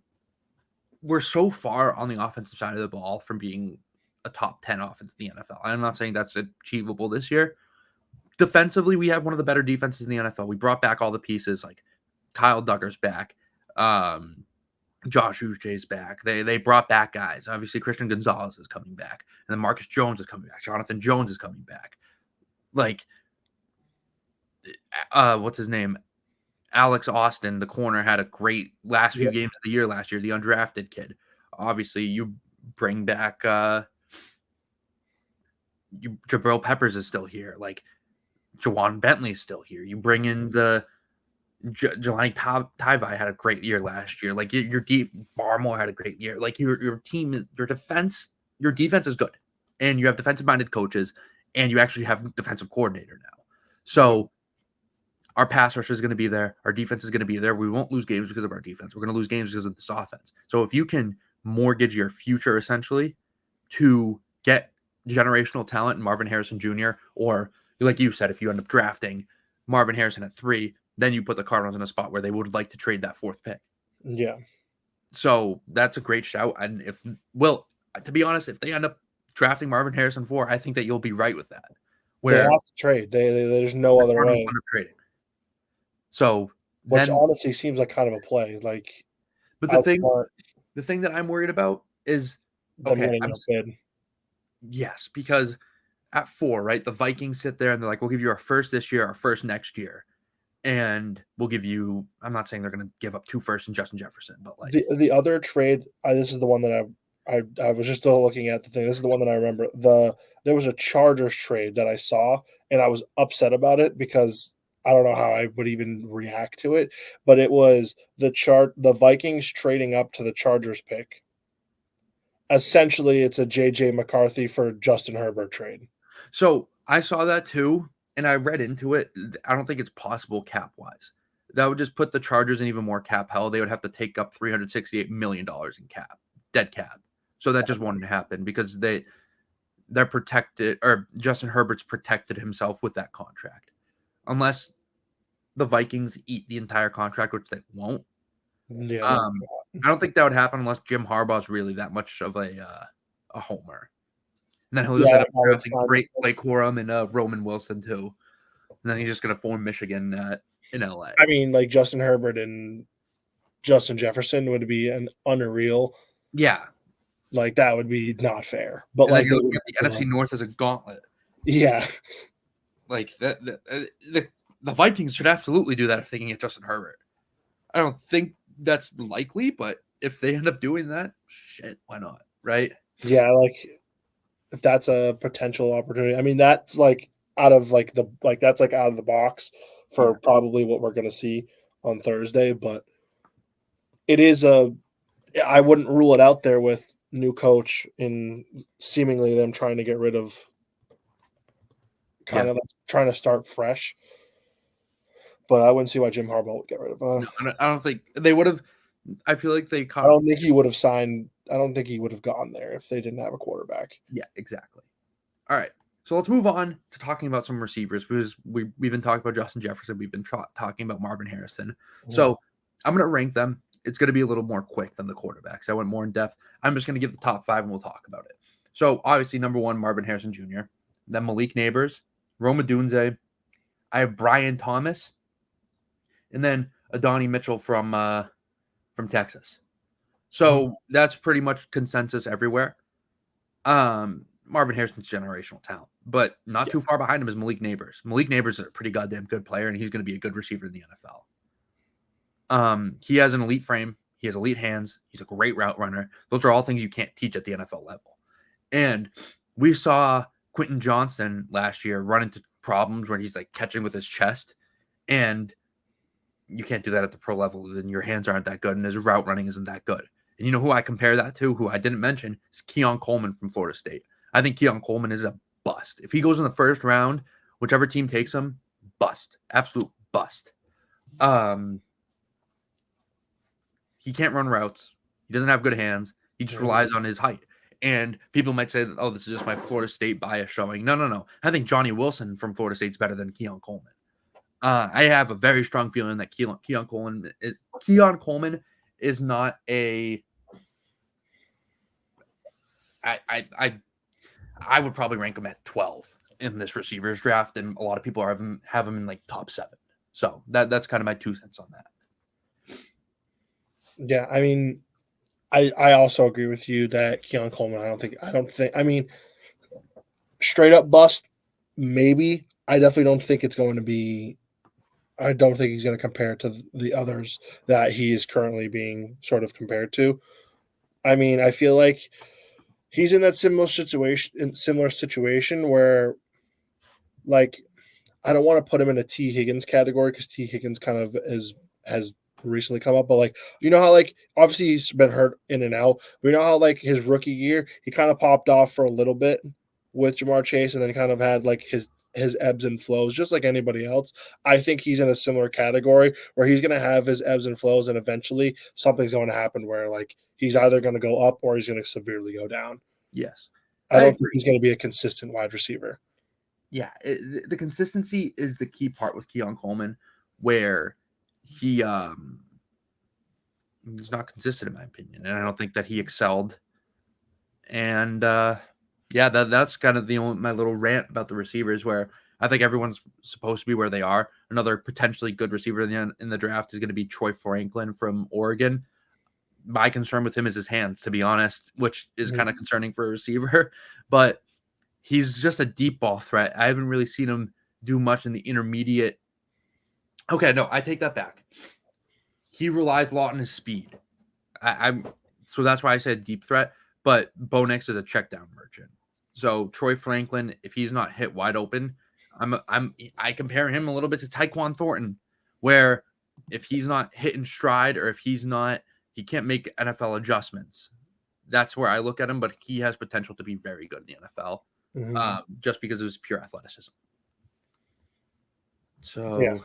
we're so far on the offensive side of the ball from being a top 10 offense in the NFL. I'm not saying that's achievable this year. Defensively, we have one of the better defenses in the NFL. We brought back all the pieces, like Kyle Duggar's back. Josh Uche's back. They brought back guys. Obviously, Christian Gonzalez is coming back. And then Marcus Jones is coming back. Jonathan Jones is coming back. Like, what's his name? Alex Austin, the corner, had a great last few games of the year last year, the undrafted kid. Obviously, you bring back Jabril Peppers is still here. Like, Jawan Bentley is still here. You bring in the Jelani Tavai had a great year last year. Like, your deep Barmore had a great year. Like, your team, your defense is good, and you have defensive minded coaches, and you actually have defensive coordinator now. So our pass rush is going to be there. Our defense is going to be there. We won't lose games because of our defense. We're going to lose games because of this offense. So if you can mortgage your future essentially to get generational talent in Marvin Harrison Jr., or like you said, if you end up drafting Marvin Harrison at 3, then you put the Cardinals in a spot where they would like to trade that 4th pick. Yeah. So that's a great shout. And to be honest, if they end up drafting Marvin Harrison 4, I think that you'll be right with that. Where they have to trade. There's no other way. Trading. So which honestly seems like kind of a play. Like, but the thing that I'm worried about is yes, because at 4, right, the Vikings sit there and they're like, we'll give you our first this year, our first next year, and we'll give you. I'm not saying they're going to give up 2 firsts and Justin Jefferson, but like the other trade. This is the one that I was just still looking at the thing. This is the one that I remember. There was a Chargers trade that I saw, and I was upset about it because I don't know how I would even react to it. But it was the Vikings trading up to the Chargers pick. Essentially, it's a JJ McCarthy for Justin Herbert trade. So I saw that too, and I read into it. I don't think it's possible cap wise. That would just put the Chargers in even more cap hell. They would have to take up $368 million in cap, dead cap. So that just wouldn't happen because they're protected, or Justin Herbert's protected himself with that contract, unless the Vikings eat the entire contract, which they won't. Yeah, I don't think that would happen unless Jim Harbaugh's really that much of a homer. And then he'll just end up drafting great Blake Corum and Roman Wilson too. And then he's just going to form Michigan in LA. I mean, like Justin Herbert and Justin Jefferson would be an unreal. Yeah. Like, that would be not fair. But and like the NFC North is a gauntlet. Yeah. Like the Vikings should absolutely do that if they can get Justin Herbert. I don't think that's likely, but if they end up doing that, shit, why not? Right? Yeah, like if that's a potential opportunity. I mean, that's like out of that's like out of the box for probably what we're going to see on Thursday, but it is I wouldn't rule it out there with new coach in seemingly them trying to get rid of kind of trying to start fresh. But I wouldn't see why Jim Harbaugh would get rid of him. No, I don't think they would have. I feel like they. I don't think he would have signed. I don't think he would have gone there if they didn't have a quarterback. Yeah, exactly. All right, so let's move on to talking about some receivers because we've been talking about Justin Jefferson. We've been talking about Marvin Harrison. So I'm going to rank them it's going to be a little more quick than the quarterbacks. I went more in depth. I'm just going to give the top 5 and we'll talk about it. So obviously, number 1, Marvin Harrison Jr., then Malik Neighbors, Rome Odunze. I have Brian Thomas, and then Adonai Mitchell from Texas. So that's pretty much consensus everywhere. Marvin Harrison's generational talent, but not too far behind him is Malik Neighbors. Malik Neighbors is a pretty goddamn good player, and he's going to be a good receiver in the NFL. He has an elite frame. He has elite hands. He's a great route runner. Those are all things you can't teach at the NFL level. And we saw Quentin Johnston last year run into problems where he's like catching with his chest, and you can't do that at the pro level. Then your hands aren't that good, and his route running isn't that good. And you know who I compare that to, who I didn't mention, is Keon Coleman from Florida State. I think Keon Coleman is a bust. If he goes in the first round, whichever team takes him, bust. Absolute bust. He can't run routes. He doesn't have good hands. He just relies on his height. And people might say, oh, this is just my Florida State bias showing. No. I think Johnny Wilson from Florida State's better than Keon Coleman. I have a very strong feeling that Keon Coleman is not a. I would probably rank him at 12 in this receivers draft, and a lot of people have him in like top 7. So that's kind of my 2 cents on that. Yeah, I mean, I also agree with you that Keon Coleman. I don't think. I mean, straight up bust, maybe. I definitely don't think it's going to be. I don't think he's going to compare to the others that he is currently being sort of compared to. I mean, I feel like he's in that similar situation where, like, I don't want to put him in a T. Higgins category because T. Higgins kind of has recently come up, but like, you know how like obviously he's been hurt in and out. We know how like his rookie year he kind of popped off for a little bit with Jamar Chase, and then kind of had like his ebbs and flows, just like anybody else. I think he's in a similar category where he's going to have his ebbs and flows, and eventually something's going to happen where like he's either going to go up or he's going to severely go down. Yes. I don't think he's going to be a consistent wide receiver. Yeah, the consistency is the key part with Keon Coleman, where he's not consistent in my opinion, and I don't think that he excelled. And that's kind of my little rant about the receivers, where I think everyone's supposed to be where they are. Another potentially good receiver in the draft is going to be Troy Franklin from Oregon. My concern with him is his hands, to be honest, which is kind of concerning for a receiver, but he's just a deep ball threat. I haven't really seen him do much in the intermediate. Okay, no, I take that back. He relies a lot on his speed. So that's why I said deep threat, but Bo Nix is a check down merchant. So Troy Franklin, if he's not hit wide open, I compare him a little bit to Tyquan Thornton, where if he's not hit in stride or if he can't make NFL adjustments. That's where I look at him, but he has potential to be very good in the NFL. Just because of his pure athleticism. So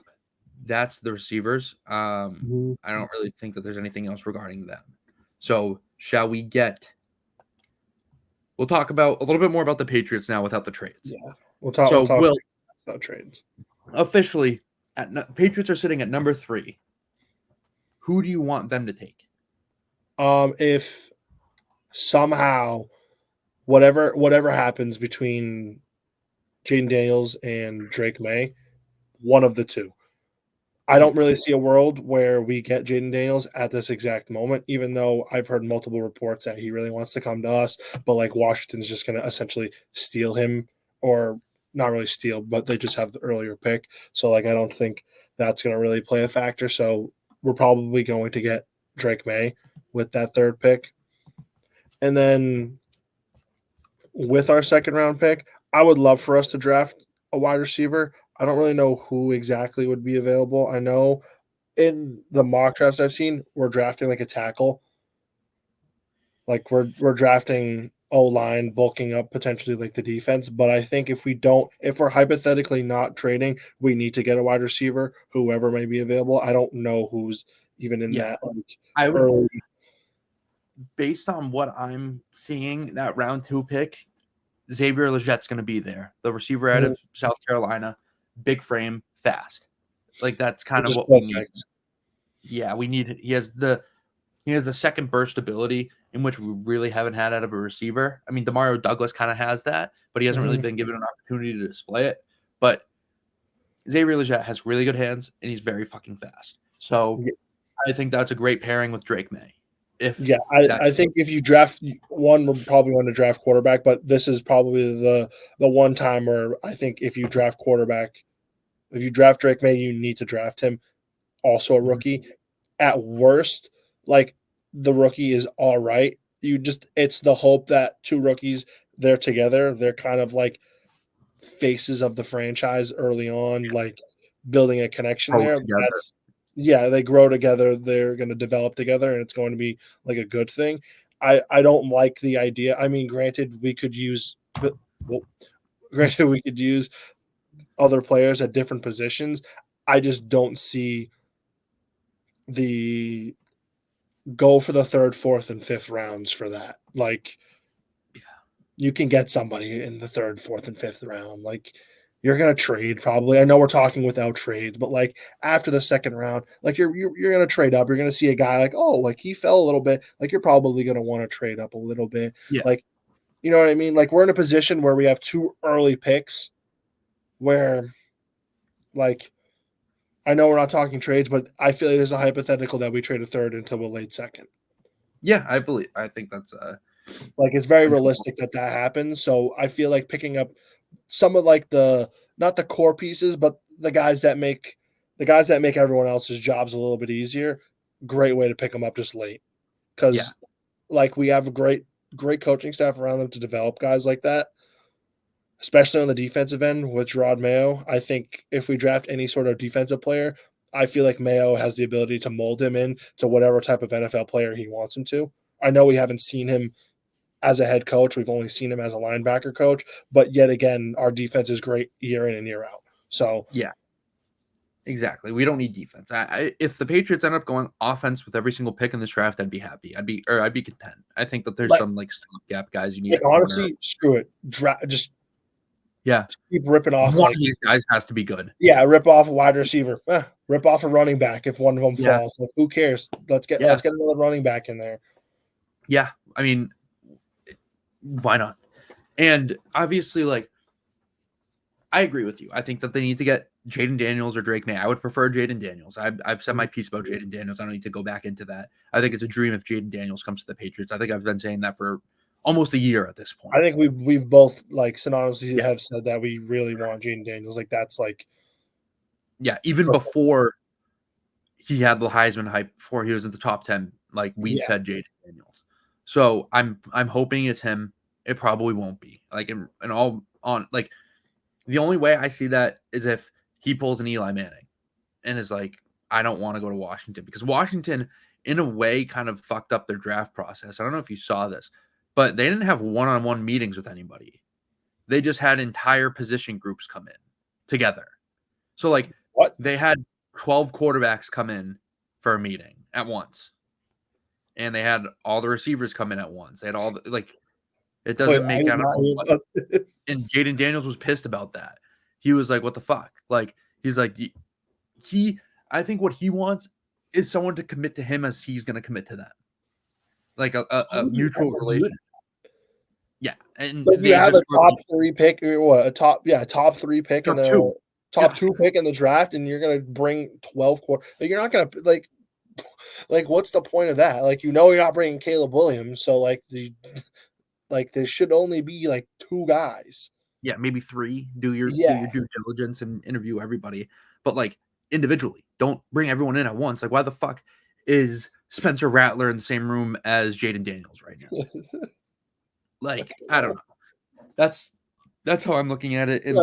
that's the receivers. I don't really think that there's anything else regarding them. So shall we we'll talk about a little bit more about the Patriots now without the trades. Yeah. We'll talk about trades. Officially, Patriots are sitting at number 3. Who do you want them to take? If somehow whatever happens between Jaden Daniels and Drake May, one of the two. I don't really see a world where we get Jaden Daniels at this exact moment, even though I've heard multiple reports that he really wants to come to us, but like Washington's just going to essentially steal him, or not really steal, but they just have the earlier pick. So like I don't think that's going to really play a factor. So we're probably going to get Drake May with that 3rd pick. And then with our 2nd round pick, I would love for us to draft a wide receiver. I don't really know who exactly would be available. I know in the mock drafts I've seen, we're drafting like a tackle. Like we're drafting O-line, bulking up potentially like the defense. But I think if we're hypothetically not trading, we need to get a wide receiver, whoever may be available. I don't know who's even in that early. Based on what I'm seeing, that round 2 pick, Xavier Legette's going to be there. The receiver out of South Carolina, big frame, fast. Like that's kind of what we need. Yeah, we need. He has the He has a second burst ability in which we really haven't had out of a receiver. I mean, Demario Douglas kind of has that, but he hasn't really been given an opportunity to display it. But Xavier Legette has really good hands, and he's very fucking fast. So I think that's a great pairing with Drake May. Yeah, I think if you draft one, we're probably going to draft quarterback, but this is probably the one time where I think if you draft quarterback, if you draft Drake May, you need to draft him. Also a rookie. At worst, like the rookie is all right. It's the hope that two rookies, they're together. They're kind of like faces of the franchise early on, like building a connection there. together. They grow together. They're going to develop together, and it's going to be like a good thing. I don't like the idea. I mean, granted, we could use other players at different positions. I just don't see the go for the third, fourth, and fifth rounds for that. Like, you can get somebody in the third, fourth, and fifth round. Like, you're gonna trade probably. I know we're talking without trades, but like after the second round, like you're gonna trade up. You're gonna see a guy like, oh, like he fell a little bit. Like you're probably gonna want to trade up a little bit. Yeah. Like, you know what I mean? Like we're in a position where we have two early picks where like I know we're not talking trades, but I feel like there's a hypothetical that we trade a third into a late second. Yeah, I think that's like it's very realistic that happens. So I feel like picking up some of like not the core pieces, but the guys that make everyone else's jobs a little bit easier. Great way to pick them up just late, because like we have a great coaching staff around them to develop guys like that, especially on the defensive end with Gerard Mayo. I think if we draft any sort of defensive player, I feel like Mayo has the ability to mold him in to whatever type of NFL player he wants him to. I know we haven't seen him as a head coach. We've only seen him as a linebacker coach, but yet again, our defense is great year in and year out. So yeah, exactly. We don't need defense. If the Patriots end up going offense with every single pick in this draft, I'd be happy. I'd be content. I think that there's some like stopgap guys you need. Honestly, screw it. Just keep ripping off. One of these guys has to be good. Yeah, rip off a wide receiver. Rip off a running back if one of them falls. Like, who cares? Let's get another running back in there. Yeah, I mean, why not? And obviously, like, I agree with you. I think that they need to get Jaden Daniels or Drake May. I would prefer Jaden Daniels. I've said my piece about Jaden Daniels. I don't need to go back into that. I think it's a dream if Jaden Daniels comes to the Patriots. I think I've been saying that for almost a year at this point. I think we've both like synonymously have said that we really want Jaden Daniels. Like that's like, even before he had the Heisman hype, before he was in the top 10, like we said Jaden Daniels. So I'm hoping it's him. It probably won't be. Like in all on like the only way I see that is if he pulls an Eli Manning and is like, I don't want to go to Washington, because Washington in a way kind of fucked up their draft process. I don't know if you saw this, but they didn't have one-on-one meetings with anybody. They just had entire position groups come in together. So like they had 12 quarterbacks come in for a meeting at once. And they had all the receivers come in at once. They had all the, like, it doesn't make, I don't know. And Jaden Daniels was pissed about that. He was like, what the fuck? Like, he's like, I think what he wants is someone to commit to him as he's going to commit to them. Like a mutual relationship. Yeah. And like you have a top 3 pick, or what? A top 3 pick in the top 2 pick in the draft, and you're going to bring 12 quarter. Like, you're not going to like what's the point of that? Like, you're not bringing Caleb Williams, so like there should only be like 2 guys. Yeah, maybe 3. Do your due diligence and interview everybody, but like individually. Don't bring everyone in at once. Like, why the fuck is Spencer Rattler in the same room as Jaden Daniels right now? Like, I don't know. That's how I'm looking at it. And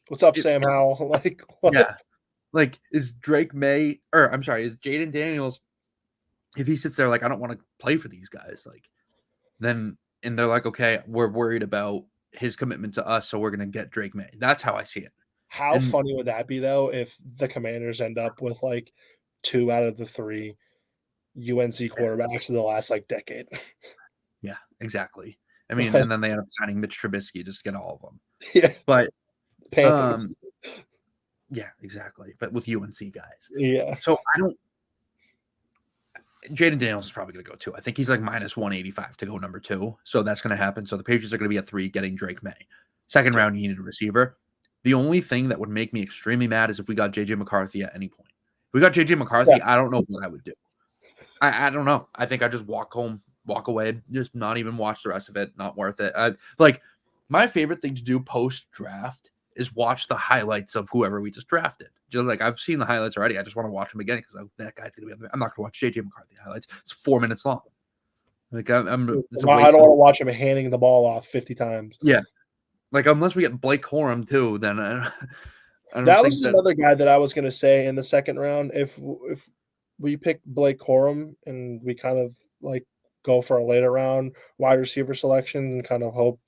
what's up, Sam Howell? Like, what? Yeah. Like, is Drake May, or I'm sorry, is Jaden Daniels, if he sits there like, I don't want to play for these guys, like, then, and they're like, okay, we're worried about his commitment to us, so we're going to get Drake May. That's how I see it. How funny would that be, though, if the Commanders end up with like 2 out of the 3 UNC quarterbacks in the last like decade? Yeah, exactly. I mean, and then they end up signing Mitch Trubisky just to get all of them. Yeah. But Panthers. Yeah, exactly. But with UNC guys. Yeah. So Jaden Daniels is probably going to go 2. I think he's like minus 185 to go number 2. So that's going to happen. So the Patriots are going to be at 3 getting Drake May. Second round, you need a receiver. The only thing that would make me extremely mad is if we got JJ McCarthy at any point. If we got JJ McCarthy, I don't know what I would do. I don't know. I think I just walk home, walk away, just not even watch the rest of it. Not worth it. Like my favorite thing to do post draft is watch the highlights of whoever we just drafted. Just like I've seen the highlights already. I just want to watch them again because that guy's gonna be. I'm not gonna watch JJ McCarthy highlights. It's 4 minutes long. Like I'm it's a waste. I don't want to watch him handing the ball off 50 times. Yeah, like unless we get Blake Corum too, then I don't that think was another guy that I was gonna say in the second round. If we pick Blake Corum and we kind of like go for a later round wide receiver selection and kind of hope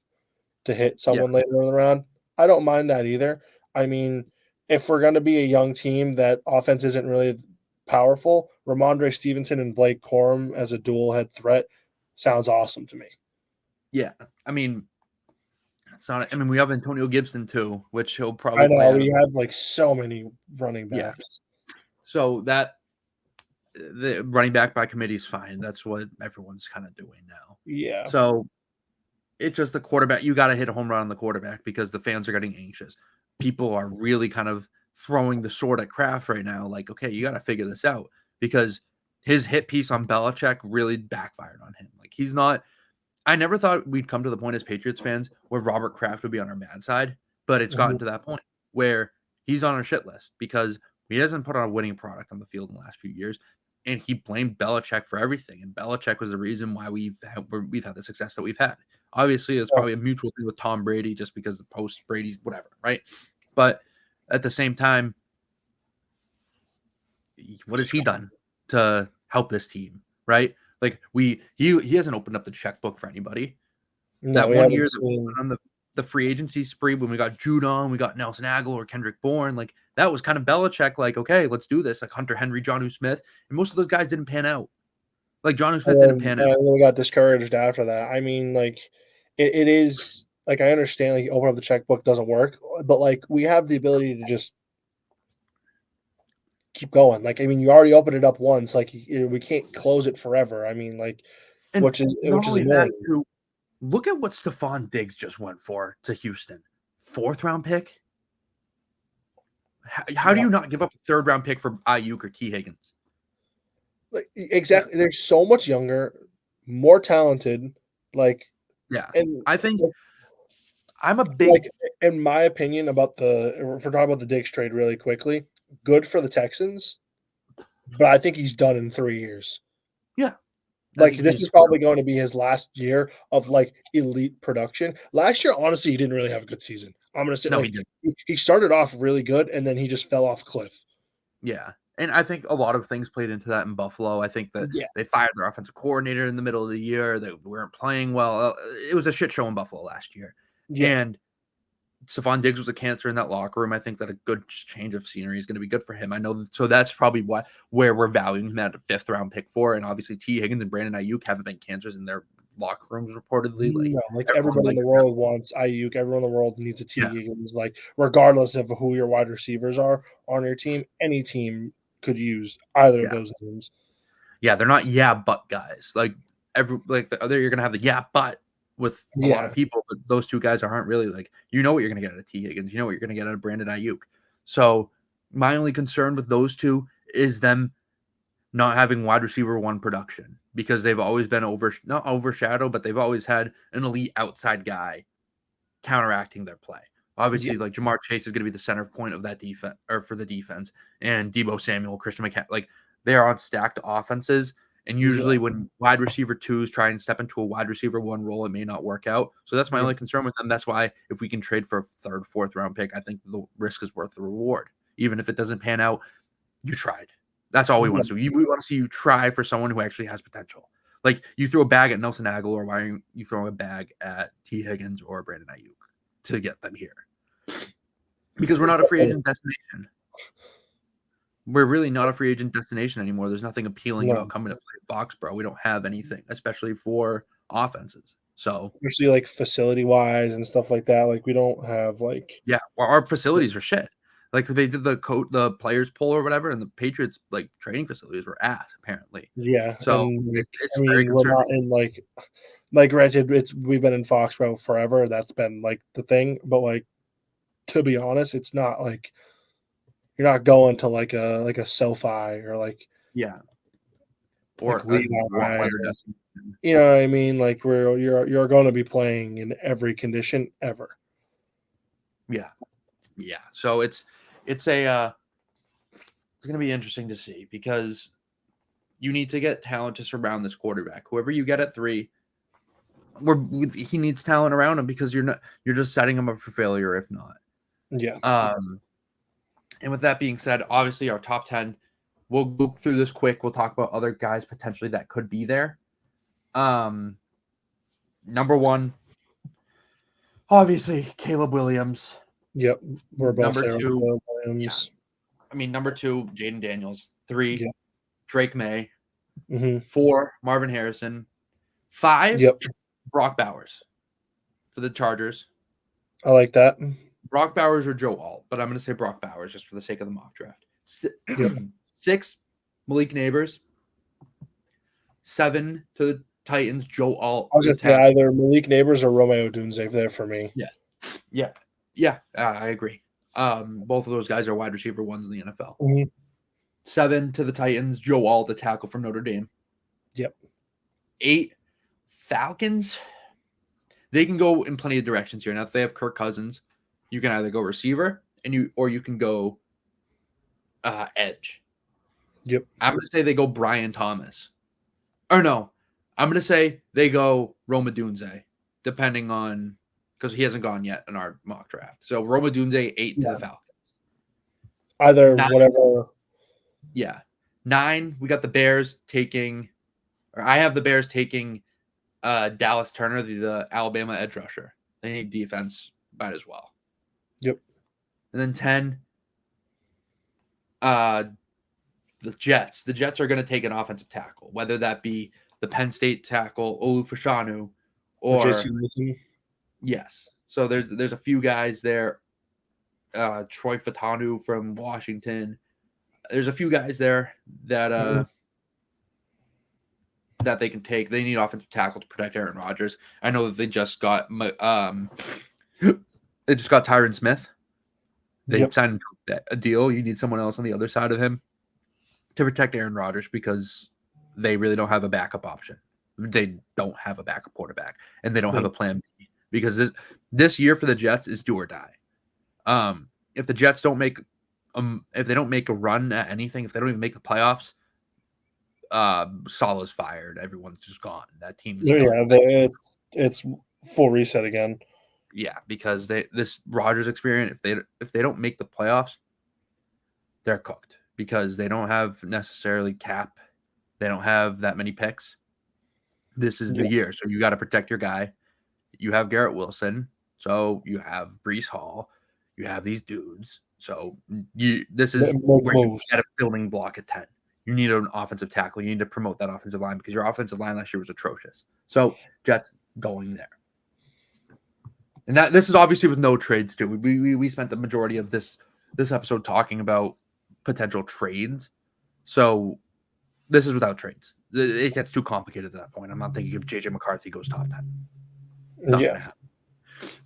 to hit someone later in the round, I don't mind that either. I mean, if we're going to be a young team that offense isn't really powerful, Ramondre Stevenson and Blake Corum as a dual head threat sounds awesome to me. Yeah, I mean, it's not. I mean, we have Antonio Gibson too, which he'll probably. I know we have like so many running backs. Yeah. So that the running back by committee is fine. That's what everyone's kind of doing now. Yeah. So it's just the quarterback. You got to hit a home run on the quarterback because the fans are getting anxious. People are really kind of throwing the sword at Kraft right now. Like, okay, you got to figure this out because his hit piece on Belichick really backfired on him. Like he's not. I never thought we'd come to the point as Patriots fans where Robert Kraft would be on our bad side, but it's gotten to that point where he's on our shit list because he hasn't put on a winning product on the field in the last few years. And he blamed Belichick for everything. And Belichick was the reason why we've had the success that we've had. Obviously, it's probably a mutual thing with Tom Brady just because the post Brady's whatever, right? But at the same time, what has he done to help this team, right? Like he hasn't opened up the checkbook for anybody. No, that one year that we went on the free agency spree when we got Judon, we got Nelson Aguilar, Kendrick Bourne, like that was kind of Belichick, like, okay, let's do this. Like Hunter Henry, Jonnu Smith, and most of those guys didn't pan out. Like Jonnu Smith didn't pan out. And then we got discouraged after that. I mean, like it is like I understand like open up the checkbook doesn't work, but like we have the ability to just keep going. Like, I mean, you already opened it up once. Like, we can't close it forever. I mean, like, and which is that too, look at what Stephon Diggs just went for to Houston. 4th round pick. How do you not give up a 3rd round pick for Ayuk or T. Higgins? Like, exactly. They're so much younger, more talented. Like, yeah. And I think I'm a big, like, in my opinion, about if we're talking about the Diggs trade really quickly, good for the Texans, but I think he's done in 3 years. Yeah. Like this is probably going to be his last year of like elite production. Last year, honestly, he didn't really have a good season. I'm going to say he started off really good and then he just fell off a cliff. Yeah. And I think a lot of things played into that in Buffalo. I think that they fired their offensive coordinator in the middle of the year. They weren't playing well. It was a shit show in Buffalo last year. Yeah. And Stephon Diggs was a cancer in that locker room. I think that a good change of scenery is going to be good for him. I know. So that's probably where we're valuing him at a 5th round pick for. And obviously T. Higgins and Brandon Ayuk haven't been cancers in their locker rooms reportedly. Like everybody in the world wants Ayuk. Everyone in the world needs a T. Higgins. Like regardless of who your wide receivers are on your team, any team could use either of those names. Yeah, they're not but guys. Like the other, you're gonna have the but with a lot of people, but those two guys aren't really like what you're gonna get out of T. Higgins. You know what you're gonna get out of Brandon Ayuk. So my only concern with those two is them not having wide receiver 1 production because they've always been not overshadowed, but they've always had an elite outside guy counteracting their play. Obviously, like Jamar Chase is going to be the center point of that defense or for the defense, and Deebo Samuel, Christian McCaffrey, like they are on stacked offenses. And usually when wide receiver 2s try and step into a wide receiver 1 role, it may not work out. So that's my only concern with them. That's why if we can trade for a 3rd, 4th round pick, I think the risk is worth the reward. Even if it doesn't pan out, you tried. That's all we want to see. We want to see you try for someone who actually has potential. Like you throw a bag at Nelson Aguilar, why are you throwing a bag at T. Higgins or Brandon Ayuk to get them here? Because we're not a free agent destination. We're really not a free agent destination anymore. There's nothing appealing about coming to play Foxborough. We don't have anything, especially for offenses. So especially like facility wise and stuff like that. Like we don't have like well, our facilities are shit. Like they did the players poll or whatever, and the Patriots like training facilities were ass apparently. Yeah, So and it's I very mean, we're concerning. not in like granted, we've been in Foxborough forever. That's been like the thing, but like to be honest, it's not like you're not going to like a SoFi or Yeah, like or a Levi warm or weather destination. you know what I mean? Like where you're going to be playing in every condition ever. Yeah, yeah. So it's a it's going to be interesting to see because you need to get talent to surround this quarterback. Whoever you get at 3, he needs talent around him because you're just setting him up for failure if not. Yeah. And with that being said, obviously our top 10, we'll go through this quick. We'll talk about other guys potentially that could be there. Number 1, obviously Caleb Williams. Yep. We're both Number there with 2, Caleb yeah. Williams. I mean, number 2, Jaden Daniels. 3, Yeah. Drake May. Mm-hmm. 4, Marvin Harrison. 5, Yep. Brock Bowers for the Chargers. I like that. Brock Bowers or Joe Alt, but I'm going to say Brock Bowers just for the sake of the mock draft. Yep. 6, Malik Neighbors. 7 to the Titans, Joe Alt. I was gonna say either Malik Neighbors or Romeo Dunze there for me. Yeah. I agree. Both of those guys are wide receiver ones in the NFL. Mm-hmm. 7 to the Titans, Joe Alt, the tackle from Notre Dame. Yep. 8, Falcons. They can go in plenty of directions here. Now, if they have Kirk Cousins, you can either go receiver or you can go edge. Yep. I'm going to say they go Brian Thomas. Or no, I'm going to say they go Roma Dunze, depending on because he hasn't gone yet in our mock draft. So Roma Dunze 8 to the Falcons. Either 9, whatever. Yeah. 9, we got the Bears taking, or I have the Bears taking Dallas Turner, the Alabama edge rusher. They need defense, might as well. Yep. And then 10, the Jets. The Jets are going to take an offensive tackle, whether that be the Penn State tackle, Olu Fashanu, or JC Lincoln. Yes. So there's a few guys there. Troy Fatanu from Washington. There's a few guys there that that they can take. They need offensive tackle to protect Aaron Rodgers. I know that they just got Tyron Smith. They signed a deal. You need someone else on the other side of him to protect Aaron Rodgers because they really don't have a backup option. They don't have a backup quarterback, and they don't have a plan B because this year for the Jets is do or die. If the Jets don't make if they don't make a run at anything, if they don't even make the playoffs, Salah's fired. Everyone's just gone. That team is done. It's full reset again. Yeah, because this Rodgers experience, if they don't make the playoffs, they're cooked because they don't have necessarily cap. They don't have that many picks. This is the year, so you got to protect your guy. You have Garrett Wilson, so you have Breece Hall. You have these dudes. So this is where you get a building block at 10. You need an offensive tackle. You need to promote that offensive line because your offensive line last year was atrocious. So Jets going there. And this is obviously with no trades too. We spent the majority of this episode talking about potential trades. So this is without trades. It gets too complicated at that point. I'm not thinking if JJ McCarthy goes top 10. Not gonna happen.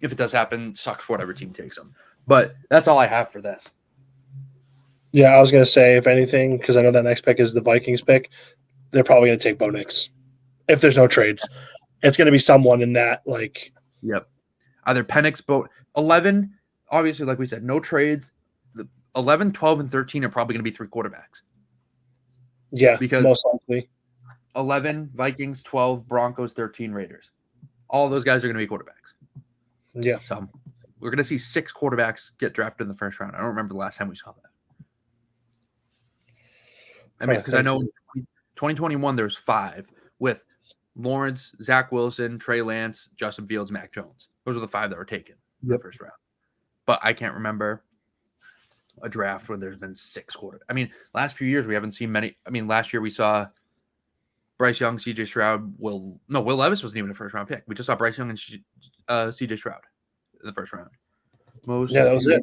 If it does happen, sucks for whatever team takes him. But that's all I have for this. Yeah, I was going to say, if anything, because I know that next pick is the Vikings pick, they're probably going to take Bo Nix. If there's no trades, it's going to be someone in that, like. Yep. Either Penix, Bo. 11, obviously, like we said, no trades. 11, 12, and 13 are probably going to be 3 quarterbacks. Yeah, because most likely. 11, Vikings, 12, Broncos, 13, Raiders. All of those guys are going to be quarterbacks. Yeah. So we're going to see 6 quarterbacks get drafted in the first round. I don't remember the last time we saw that. I mean, because I know in 2021 there was 5 with Lawrence, Zach Wilson, Trey Lance, Justin Fields, Mac Jones. Those were the 5 that were taken in the first round. But I can't remember a draft where there's been 6 quarterbacks. I mean, last few years we haven't seen many. I mean, last year we saw Bryce Young, CJ Stroud, Will Levis wasn't even a first round pick. We just saw Bryce Young and CJ Stroud in the first round. That was it.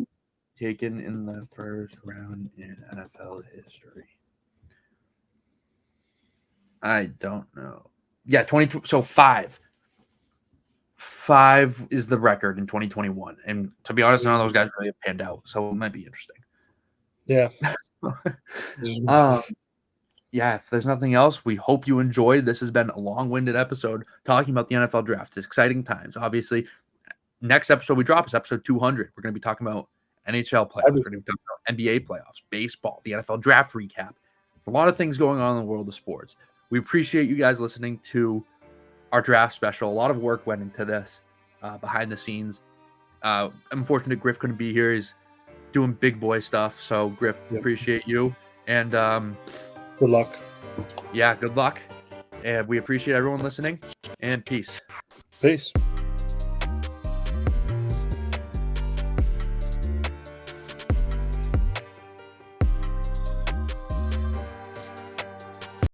taken in the first round in NFL history? I don't know. Yeah, 22. So 5. 5 is the record in 2021. And to be honest, none of those guys really have panned out. So it might be interesting. Yeah. Yeah, if there's nothing else, we hope you enjoyed. This has been a long-winded episode talking about the NFL draft. It's exciting times. Obviously, next episode we drop is episode 200. We're going to be talking about NHL playoffs. We're going to be talking about NBA playoffs, baseball, the NFL draft recap. A lot of things going on in the world of sports. We appreciate you guys listening to our draft special. A lot of work went into this behind the scenes. Unfortunately, Griff couldn't be here. He's doing big boy stuff. So, Griff, appreciate you. And good luck. Yeah, good luck. And we appreciate everyone listening. And peace. Peace.